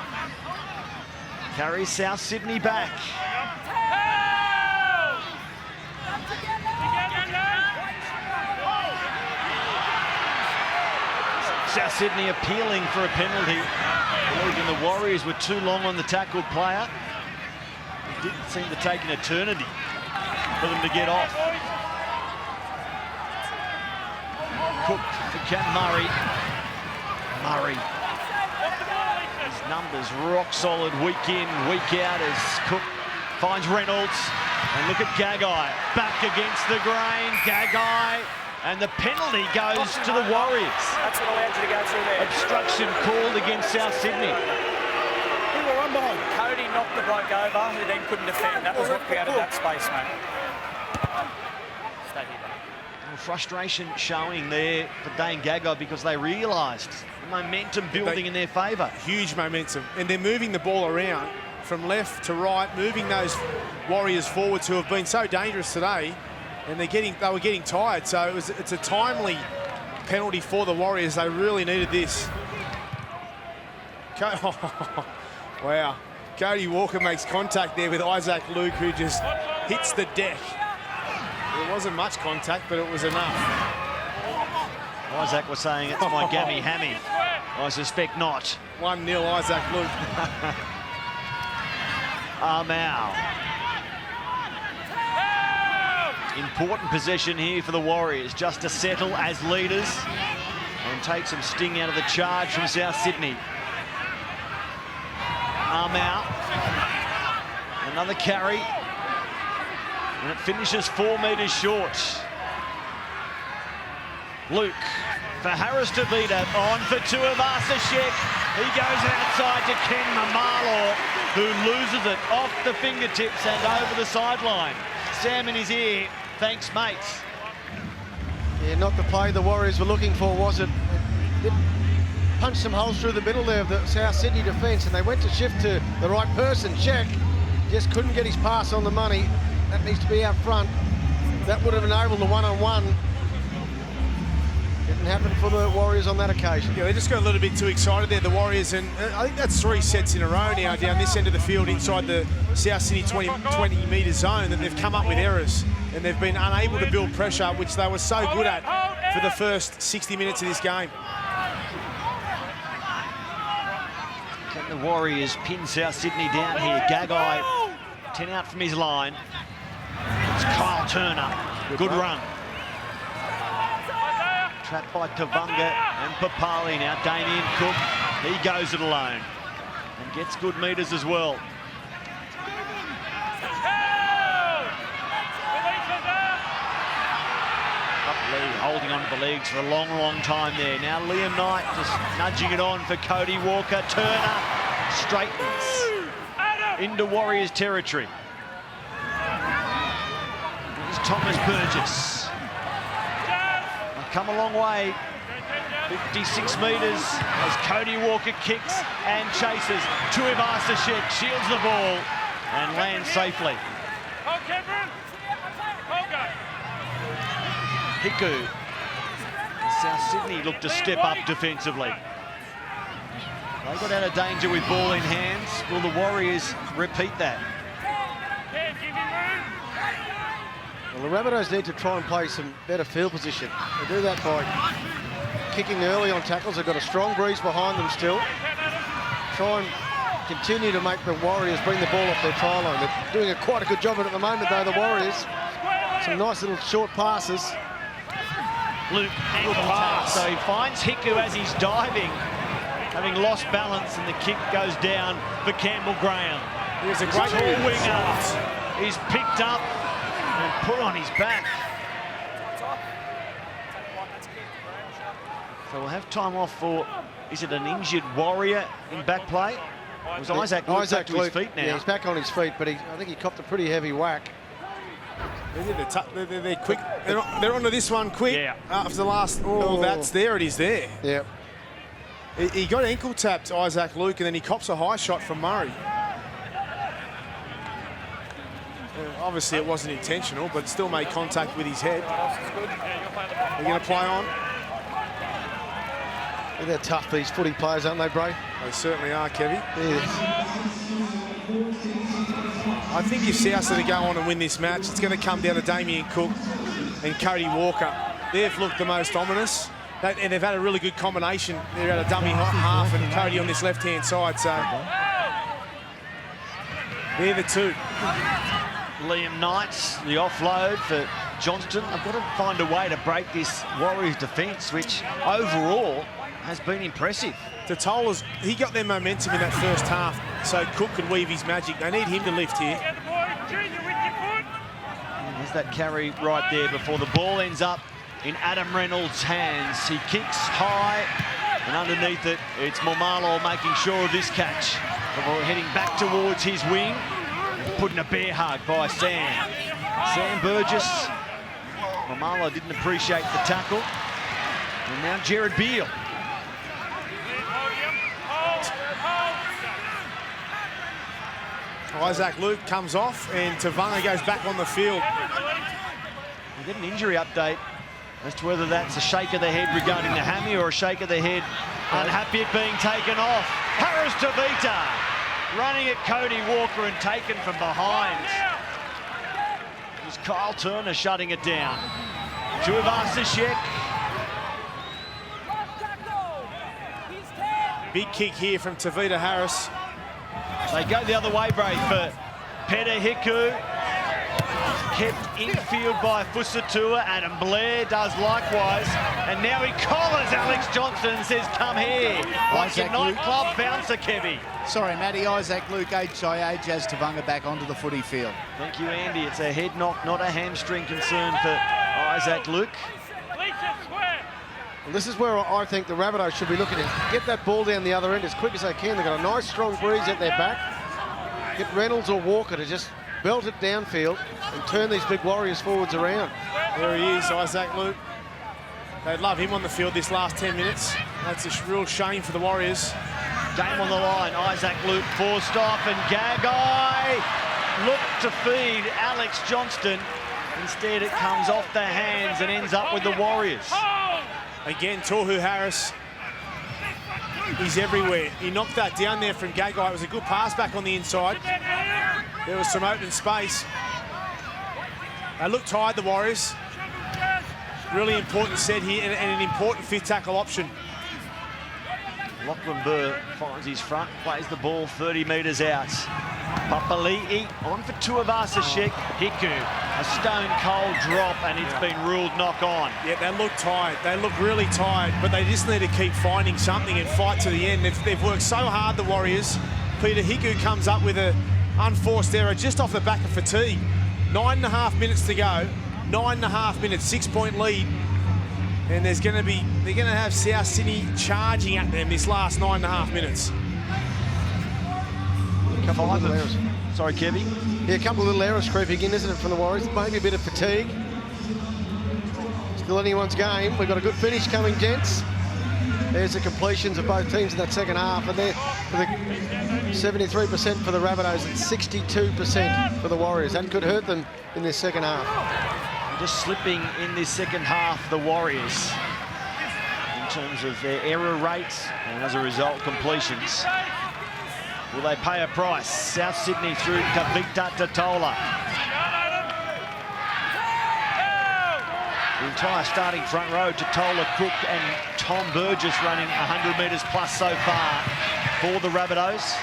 S1: carries South Sydney back. South Sydney appealing for a penalty, believing the Warriors were too long on the tackled player. It didn't seem to take an eternity for them to get off. Cook for Cam Murray. Murray. His numbers rock solid week in, week out as Cook finds Reynolds. And look at Gagai back against the grain. Gagai. And the penalty goes to the Warriors.
S5: That's what allowed you to go through there.
S1: Obstruction called against South Sydney.
S5: He will run behind. Cody knocked the bloke over, who then couldn't defend. That was what created that space, mate. Stay here, buddy.
S1: Frustration showing there for Dane Gagai because they realised the momentum building in their favour.
S2: Huge momentum, and they're moving the ball around from left to right, moving those Warriors forwards who have been so dangerous today, and they were getting tired. So it's a timely penalty for the Warriors. They really needed this. Wow. Cody Walker makes contact there with Isaac Luke, who just hits the deck. There wasn't much contact, but it was enough.
S1: Isaac was saying it's my gammy hammy. I suspect not.
S2: 1-0 Isaac Luke.
S1: Armau. Important possession here for the Warriors, just to settle as leaders and take some sting out of the charge from South Sydney. Armau. Another carry. And it finishes 4 metres short. Luke for Harris Tavita, on for Tuivasa-Sheck. He goes outside to Ken Mamalo, who loses it off the fingertips and over the sideline. Sam in his ear, thanks mates.
S3: Yeah, not the play the Warriors were looking for, was it? They punched some holes through the middle there of the South Sydney defence, and they went to shift to the right person. Sheck just couldn't get his pass on the money. That needs to be out front. That would have enabled the one-on-one. Didn't happen for the Warriors on that occasion.
S2: Yeah, they just got a little bit too excited there, the Warriors, and I think that's 3 sets in a row now down this end of the field inside the South Sydney 20-metre zone that they've come up with errors, and they've been unable to build pressure, which they were so good at for the first 60 minutes of this game.
S1: Can the Warriors pin South Sydney down here? Gagai, 10 out from his line. It's Kyle Turner. Good run. Trapped by Tavunga and Papali. Now Damien Cook, he goes it alone and gets good metres as well. Lee holding on to the legs for a long, long time there. Now Liam Knight just nudging it on for Cody Walker. Turner straightens into Warriors territory. Here's Thomas Burgess. Come a long way, 56 metres as Cody Walker kicks and chases. Tuivasa-Sheck shields the ball and lands safely. Hiku. South Sydney look to step up defensively. They got out of danger with ball in hands. Will the Warriors repeat that?
S3: Well, the Rabbitohs need to try and play some better field position. They do that by kicking early on tackles. They've got a strong breeze behind them still. Try and continue to make the Warriors bring the ball off their try line. They're doing quite a good job at the moment, though, the Warriors. Some nice little short passes.
S1: Luke ankle tap, so he finds Hiku as he's diving, having lost balance, and the kick goes down for Campbell Graham.
S2: Here's a
S1: Tall
S2: great
S1: winger. He's picked up and put on his back. So we'll have time off for, is it an injured Warrior in back play? It was Isaac Luke back to his feet now.
S3: Yeah, he's back on his feet, but I think he copped a pretty heavy whack.
S2: They're quick. They're onto this one quick.
S1: Yeah.
S2: After the last, there it is there.
S3: Yeah.
S2: He got ankle tapped, Isaac Luke, and then he cops a high shot from Murray. Obviously, it wasn't intentional, but still made contact with his head. They're going to play on.
S3: They're tough, these footy players, aren't they, Bray?
S2: They certainly are, Kevy.
S3: Yes.
S2: I think if South are to go on and win this match, it's going to come down to Damien Cook and Cody Walker. They've looked the most ominous, and they've had a really good combination. They've had a dummy half and Cody on this left-hand side, so they're the two.
S1: Liam Knights, the offload for Johnston. I've got to find a way to break this Warriors defence, which overall has been impressive.
S2: Totola's, he got their momentum in that first half, so Cook could weave his magic. They need him to lift here.
S1: There's that carry right there before the ball ends up in Adam Reynolds' hands. He kicks high, and underneath it, it's Momalo making sure of this catch. Before heading back towards his wing, putting a bear hug by Sam. Sam Burgess. Momalo didn't appreciate the tackle. And now Jared Beale.
S2: Isaac Luke comes off and Tavanga goes back on the field.
S1: We get an injury update as to whether that's a shake of the head regarding the hammy or a shake of the head unhappy at being taken off. Harris Tavita running at Cody Walker and taken from behind. It was Kyle Turner shutting it down. Tuivasa-Sheck.
S2: Big kick here from Tavita Harris.
S1: They go the other way, Bray, for Peta Hiku. Kept infield by Fusatua. Adam Blair does likewise. And now he collars Alex Johnston and says, come here. Like your nightclub bouncer, Kevy.
S4: Sorry, Matty. Isaac Luke, HIA, Jazz Tavanga back onto the footy field.
S1: Thank you, Andy. It's a head knock, not a hamstring concern for Isaac Luke.
S3: Well, this is where I think the Rabbitohs should be looking to get that ball down the other end as quick as they can. They've got a nice strong breeze at their back. Get Reynolds or Walker to just belt it downfield and turn these big Warriors forwards around.
S2: There he is, Isaac Luke. They'd love him on the field this last 10 minutes. That's a real shame for the Warriors.
S1: Game on the line. Isaac Luke forced off, and Gagai looked to feed Alex Johnston. Instead, it comes off the hands and ends up with the Warriors.
S2: Again, Tohu Harris, he's everywhere. He knocked that down there from Gagai. It was a good pass back on the inside. There was some open space. They look tired, the Warriors. Really important set here and an important fifth tackle option.
S1: Lachlan Burr finds his front, plays the ball 30 metres out. Papali'i on for Tuivasa-Sheck. Hiku, a stone-cold drop, and it's been ruled knock on.
S2: Yeah, they look tired. They look really tired, but they just need to keep finding something and fight to the end. They've worked so hard, the Warriors. Peter Hiku comes up with an unforced error just off the back of fatigue. 9.5 minutes to go. 9.5 minutes, 6-point lead. And they're going to have South Sydney charging at them this last 9.5 minutes.
S1: Sorry, Kevy.
S3: Yeah, a couple of little errors creeping in, isn't it, from the Warriors? Maybe a bit of fatigue. Still anyone's game. We've got a good finish coming, gents. There's the completions of both teams in that second half, and they're for the 73% for the Rabbitohs and 62% for the Warriors. That could hurt them in this second half.
S1: Just slipping in this second half, the Warriors, in terms of their error rates and as a result, completions. Will they pay a price? South Sydney through Tavita Tatola. The entire starting front row, Tatola, Cook and Tom Burgess running 100 metres plus so far for the Rabbitohs.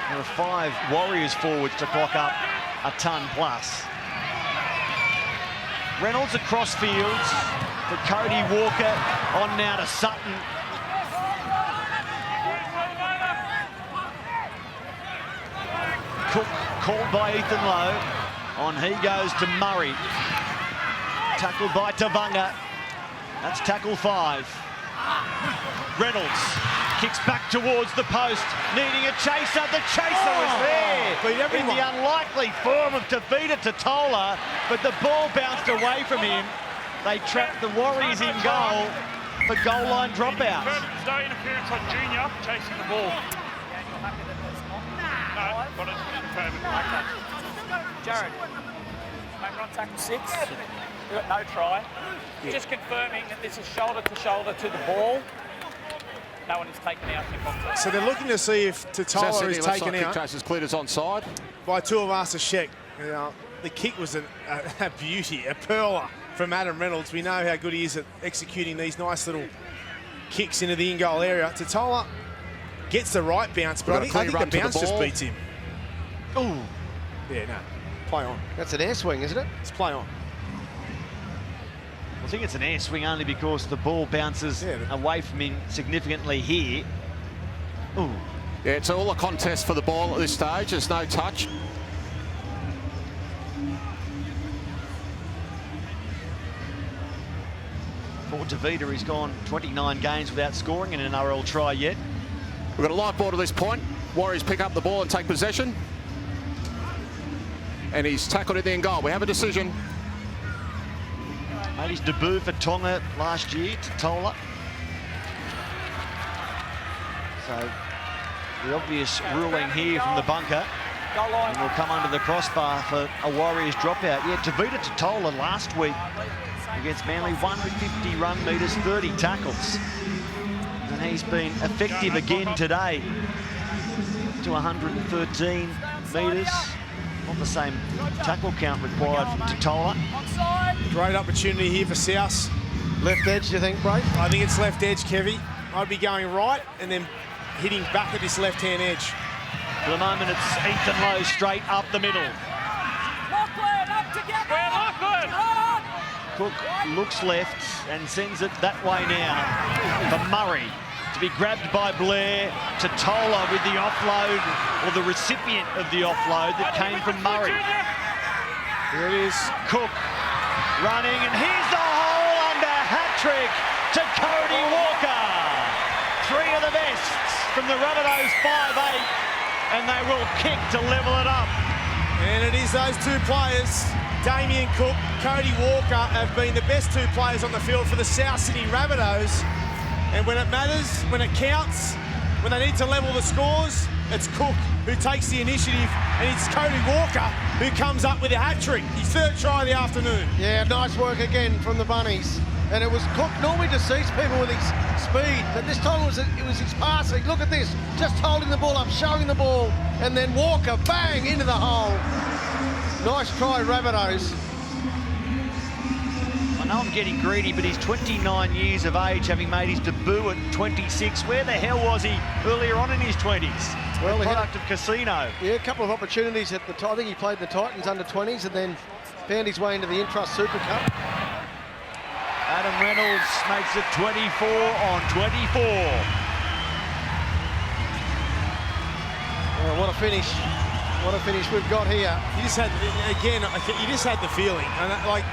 S1: There are 5 Warriors forwards to clock up a ton plus. Reynolds across fields, for Cody Walker. On now to Sutton. Cook called by Ethan Lowe. On he goes to Murray. Tackled by Tavanga. That's tackle 5. Reynolds kicks back towards the post, needing a chaser. The chaser was there.
S2: Beat everyone.
S1: In the unlikely form of Tavita Totola, but the ball bounced away from him. They trapped the Warriors in goal for goal line dropouts.
S7: No interference on Junior chasing the ball. No, got it.
S5: Jared, mate, we're on tackle 6. We've got no try. Just confirming that this is shoulder to shoulder to the ball. No one is taken out in the contest.
S2: So they're looking to see if Totola is taken out.
S6: Traces cleared as onside.
S2: By Tuivasa-Sheck. The kick was a beauty, a pearler from Adam Reynolds. We know how good he is at executing these nice little kicks into the in-goal area. Totola gets the right bounce, but I think the bounce just beats him.
S1: Ooh.
S2: Yeah, no. Play on.
S3: That's an air swing, isn't it?
S2: It's play on.
S1: I think it's an air swing only because the ball bounces away from him significantly here. Ooh.
S6: Yeah, it's all a contest for the ball at this stage. There's no touch.
S1: For Tavita, he's gone 29 games without scoring in an NRL try yet.
S6: We've got a live ball to this point. Warriors pick up the ball and take possession. And he's tackled it in goal. We have a decision.
S1: Made his debut for Tonga last year, Totola. So the obvious ruling here from the bunker. And will come under the crossbar for a Warriors dropout. Yeah, Tavita Totola last week against Manly, 150 run metres, 30 tackles. And he's been effective again today to 113 metres. Not the same tackle count required from Totola.
S2: Great opportunity here for South.
S3: Left edge, do you think, Brave?
S2: I think it's left edge, Kevy. I'd be going right and then hitting back at this left-hand edge.
S1: For the moment, it's Ethan Lowe straight up the middle.
S5: Lachlan, up together! Lachlan!
S1: Cook looks left and sends it that way now for Murray. To be grabbed by Blair. Totola with the offload, or the recipient of the offload that came from Murray. Here it is, Cook running, and here's the hole under hat-trick to Cody Walker. 3 of the bests from the Rabbitohs 5'8", and they will kick to level it up.
S2: And it is those 2 players, Damien Cook, Cody Walker, have been the best 2 players on the field for the South Sydney Rabbitohs. And when it matters, when it counts, when they need to level the scores, it's Cook who takes the initiative, and it's Cody Walker who comes up with a hat-trick. His 3rd try of the afternoon.
S3: Yeah, nice work again from the Bunnies. And it was Cook normally deceives people with his speed, but this time it was his passing. Look at this, just holding the ball up, showing the ball, and then Walker, bang, into the hole. Nice try, Rabbitohs.
S1: I know I'm getting greedy, but he's 29 years of age, having made his debut at 26. Where the hell was he earlier on in his 20s?
S3: Well,
S1: a product of Casino.
S3: Yeah, a couple of opportunities at the time. I think he played the Titans under 20s and then found his way into the Intrust Super Cup.
S1: Adam Reynolds makes it 24 on 24.
S3: Oh, what a finish. What a finish we've got here.
S2: You just had, again, you just had the feeling. And like,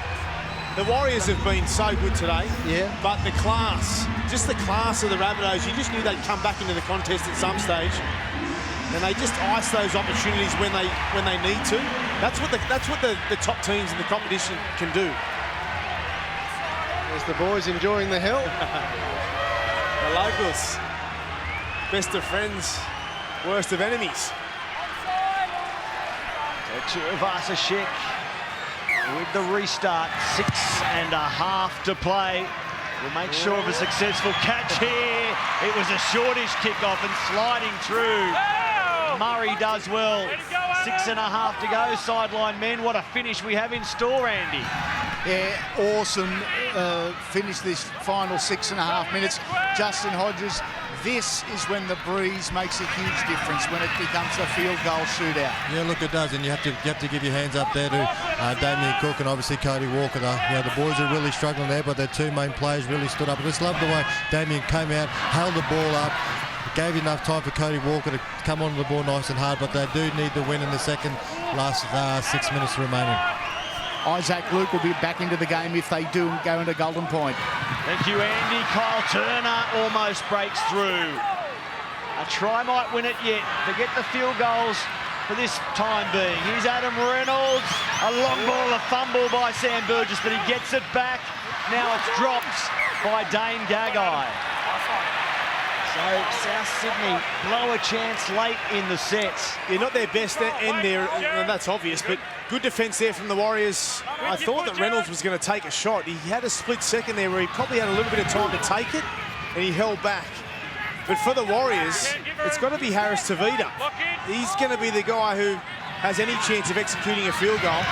S2: the Warriors have been so good today. Yeah. But the class, just the class of the Rabbitohs, you just knew they'd come back into the contest at some stage. And they just ice those opportunities when they need to. That's what the top teams in the competition can do.
S3: There's the boys enjoying the hill.
S2: The locals, best of friends, worst of enemies.
S1: Tuivasa-Sheck with the restart, 6.5 to play. We'll make sure of a successful catch here. It was a shortish kickoff and sliding through. Murray does well. 6.5 to go. Sideline men, what a finish we have in store, Andy.
S4: Yeah, awesome finish this final 6.5 minutes. Justin Hodges, this is when the breeze makes a huge difference, when it becomes a field goal shootout.
S8: Yeah, look, it does, and you have to give your hands up there to Damien Cook and obviously Cody Walker. The boys are really struggling there, but their two main players really stood up. I just love the way Damien came out, held the ball up, gave enough time for Cody Walker to come onto the ball nice and hard, but they do need the win in the last 6 minutes remaining.
S4: Isaac Luke will be back into the game if they do go into Golden Point.
S1: Thank you, Andy. Kyle Turner almost breaks through. A try might win it yet. Forget the field goals for this time being. Here's Adam Reynolds. A long ball, a fumble by Sam Burgess, but he gets it back. Now it's dropped by Dane Gagai. So South Sydney blow a chance late in the sets.
S2: Yeah, not their best end there, and that's obvious, but good defence there from the Warriors. I thought that Reynolds was going to take a shot. He had a split second there where he probably had a little bit of time to take it, and he held back. But for the Warriors, it's got to be Harris Tavita. He's going to be the guy who has any chance of executing a field goal.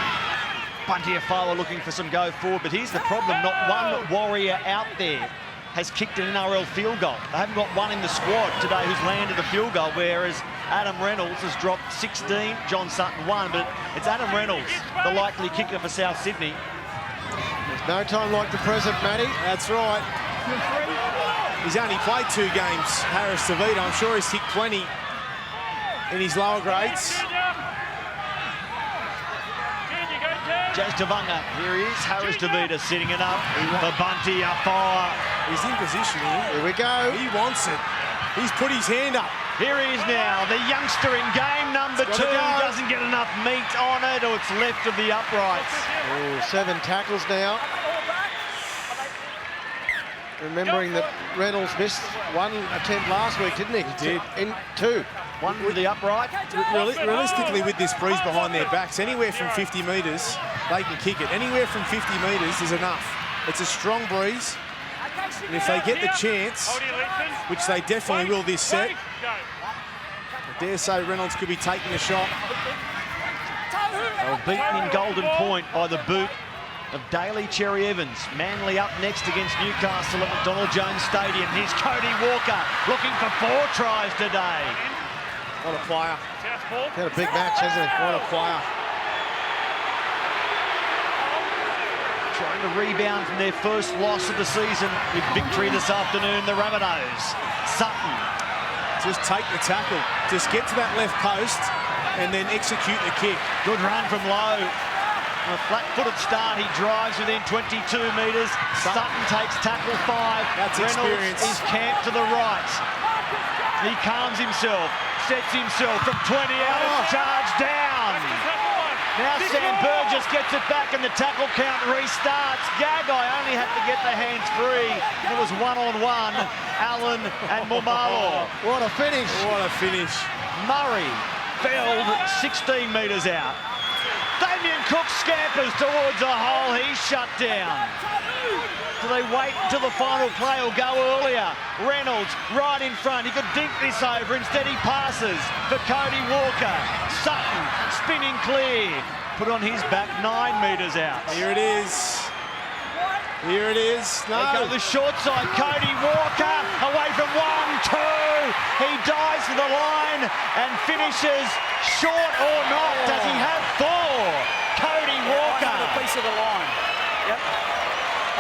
S1: Bunty Afawa looking for some go forward, but here's the problem. Not one Warrior out there has kicked an NRL field goal. They haven't got one in the squad today who's landed a field goal, whereas Adam Reynolds has dropped 16, John Sutton 1, but it's Adam Reynolds, the likely kicker for South Sydney.
S3: There's no time like the present, Matty.
S2: That's right. He's only played 2 games, Harris Tavita. I'm sure he's kicked plenty in his lower grades.
S1: Jazz Tavanga, here he is, Harris Tavita setting it up for Bunty Afawa.
S2: He's in position here.
S3: Here we go.
S2: He wants it. He's put his hand up.
S1: Here he is now, the youngster in game number 2, doesn't get enough meat on it, or it's left of the uprights.
S3: Oh, 7 tackles now. Remembering that Reynolds missed 1 attempt last week, didn't he?
S2: He did.
S3: In 2.
S1: 1 with the upright.
S2: Realistically, with this breeze behind their backs, anywhere from 50 metres, they can kick it. Anywhere from 50 metres is enough. It's a strong breeze. And if they get the chance, which they definitely will this set, I dare say Reynolds could be taking a shot.
S1: They were beaten in Golden Point by the boot of Daly Cherry Evans. Manly up next against Newcastle at McDonald Jones Stadium. Here's Cody Walker looking for 4 tries today.
S2: What a player.
S3: Had a big match, hasn't he?
S2: What a player.
S1: Trying to rebound from their first loss of the season with victory this afternoon, the Rabbitohs. Sutton.
S2: Just take the tackle. Just get to that left post and then execute the kick.
S1: Good run from low. A flat-footed start, he drives within 22 metres. Sutton takes tackle 5.
S2: That's
S1: Reynolds
S2: experience.
S1: is camped to the right. He calms himself, sets himself from 20 out, charge down. Now Sam Burgess gets it back and the tackle count restarts. Gagai only had to get the hands free. It was 1-on-1, Allen and Mumalo.
S3: What a finish.
S2: What a finish.
S1: Murray felled 16 metres out. Damien Cook scampers towards a hole, he's shut down. Do they wait until the final play or go earlier? Reynolds right in front, he could dink this over, instead he passes for Cody Walker. Sutton spinning clear, put on his back 9 metres out.
S2: Here it is. Here it is. No.
S1: They go to the short side, Cody Walker away from 1, 2. He dives to the line and finishes short or not. Does he have 4? Cody Walker.
S5: A piece of the line. Yep.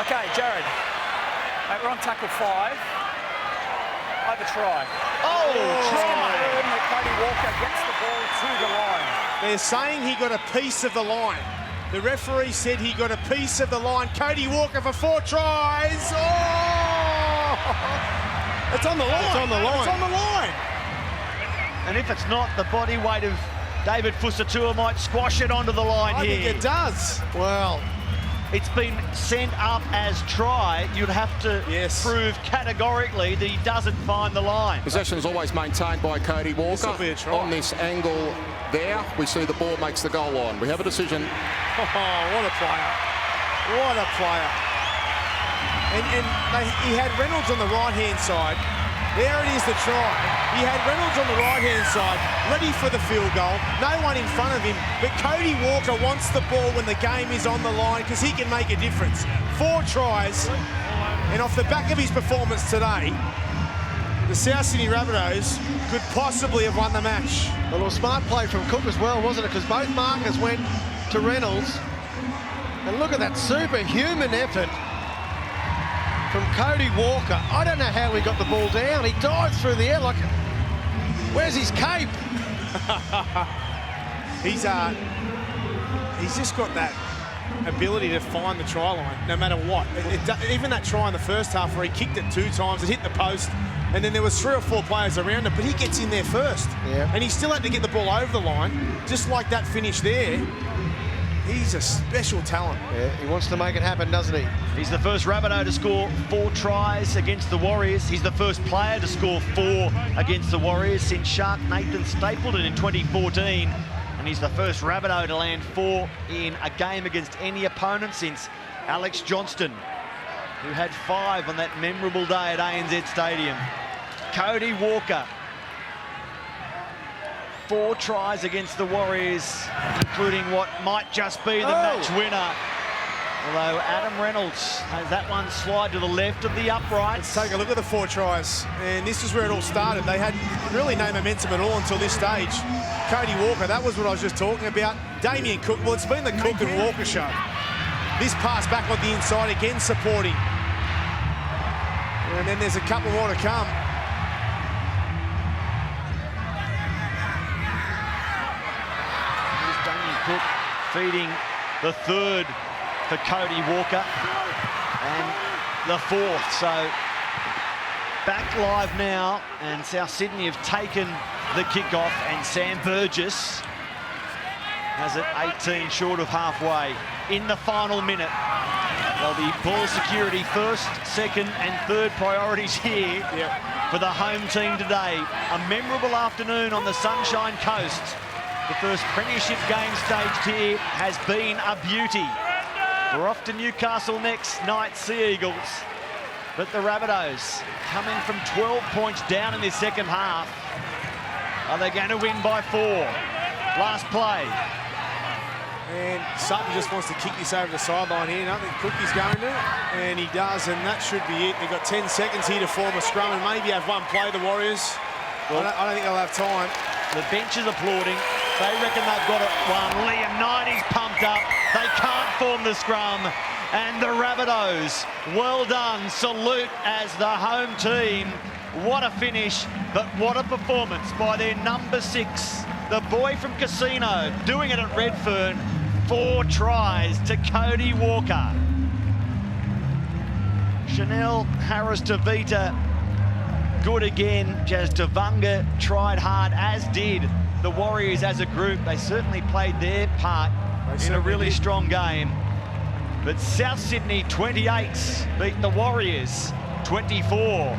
S5: Okay, Jared. Mate, we're on tackle 5. Over try.
S1: Oh, try.
S5: Cody Walker gets the ball to the line.
S2: They're saying he got a piece of the line. The referee said he got a piece of the line. Cody Walker for 4 tries. Oh! It's on the line.
S3: It's on the line.
S2: It's on the line.
S1: And if it's not, the body weight of David Fusatua might squash it onto the line
S2: I
S1: here.
S2: think it does.
S3: Well,
S1: It's been sent up as try. You'd have to prove categorically that he doesn't find the line.
S6: Possession is always maintained by Cody Walker.
S2: This'll be a try.
S6: On this angle there, we see the ball makes the goal line. We have a decision.
S2: Oh, what a player. What a player. And he had Reynolds on the right-hand side. There it is, the try. He had Reynolds on the right-hand side, ready for the field goal. No one in front of him. But Cody Walker wants the ball when the game is on the line because he can make a difference. 4 tries. And off the back of his performance today, the the South Sydney Rabbitohs could possibly have won the match.
S3: Well, it was smart play from Cook as well, wasn't it? Because both markers went to Reynolds. And look at that superhuman effort from Cody Walker. I don't know how he got the ball down. He dives through the air like, where's his cape?
S2: He's just got that ability to find the try line, no matter what. Even that try in the first half where he kicked it 2 times, it hit the post, and then there was 3 or 4 players around it, but he gets in there first.
S3: Yeah.
S2: And he still had to get the ball over the line, just like that finish there. He's a special talent.
S3: Yeah, he wants to make it happen, doesn't he?
S1: He's the first Rabbitoh to score 4 tries against the Warriors. He's the first player to score 4 against the Warriors since Shark Nathan Stapleton in 2014. And he's the first Rabbitoh to land 4 in a game against any opponent since Alex Johnston, who had 5 on that memorable day at ANZ Stadium. Cody Walker, 4 tries against the Warriors, including what might just be the match winner. Although Adam Reynolds has that one slide to the left of the uprights.
S2: Let's take a look at the 4 tries. And this is where it all started. They had really no momentum at all until this stage. Cody Walker, that was what I was just talking about. Damien Cook, well, it's been the Cook and Walker show. This pass back on the inside again, supporting. And then there's a couple more to come.
S1: Here's Damien Cook feeding the 3rd for Cody Walker and the 4th. So back live now, and South Sydney have taken the kickoff, and Sam Burgess has it 18 short of halfway in the final minute. There'll be ball security first, second and third priorities here for the home team today. A memorable afternoon on the Sunshine Coast. The first premiership game staged here has been a beauty. We're off to Newcastle next night, Sea Eagles. But the Rabbitohs coming from 12 points down in this second half. Are they going to win by 4? Last play.
S2: And Sutton just wants to kick this over the sideline here. I think Cookie's going to, and he does, and that should be it. They've got 10 seconds here to form a scrum and maybe have one play, the Warriors. Well, I don't think they'll have time.
S1: The bench is applauding. They reckon they've got it won. Liam Knighty's pumped up. They can't form the scrum. And the Rabbitohs, well done. Salute as the home team. What a finish, but what a performance by their number 6, the boy from Casino, doing it at Redfern. 4 tries to Cody Walker. Chanel Harris-Tavita, good again. Jazz Tavunga tried hard, as did the Warriors as a group. They certainly played their part in a really strong game. But South Sydney 28 beat the Warriors 24.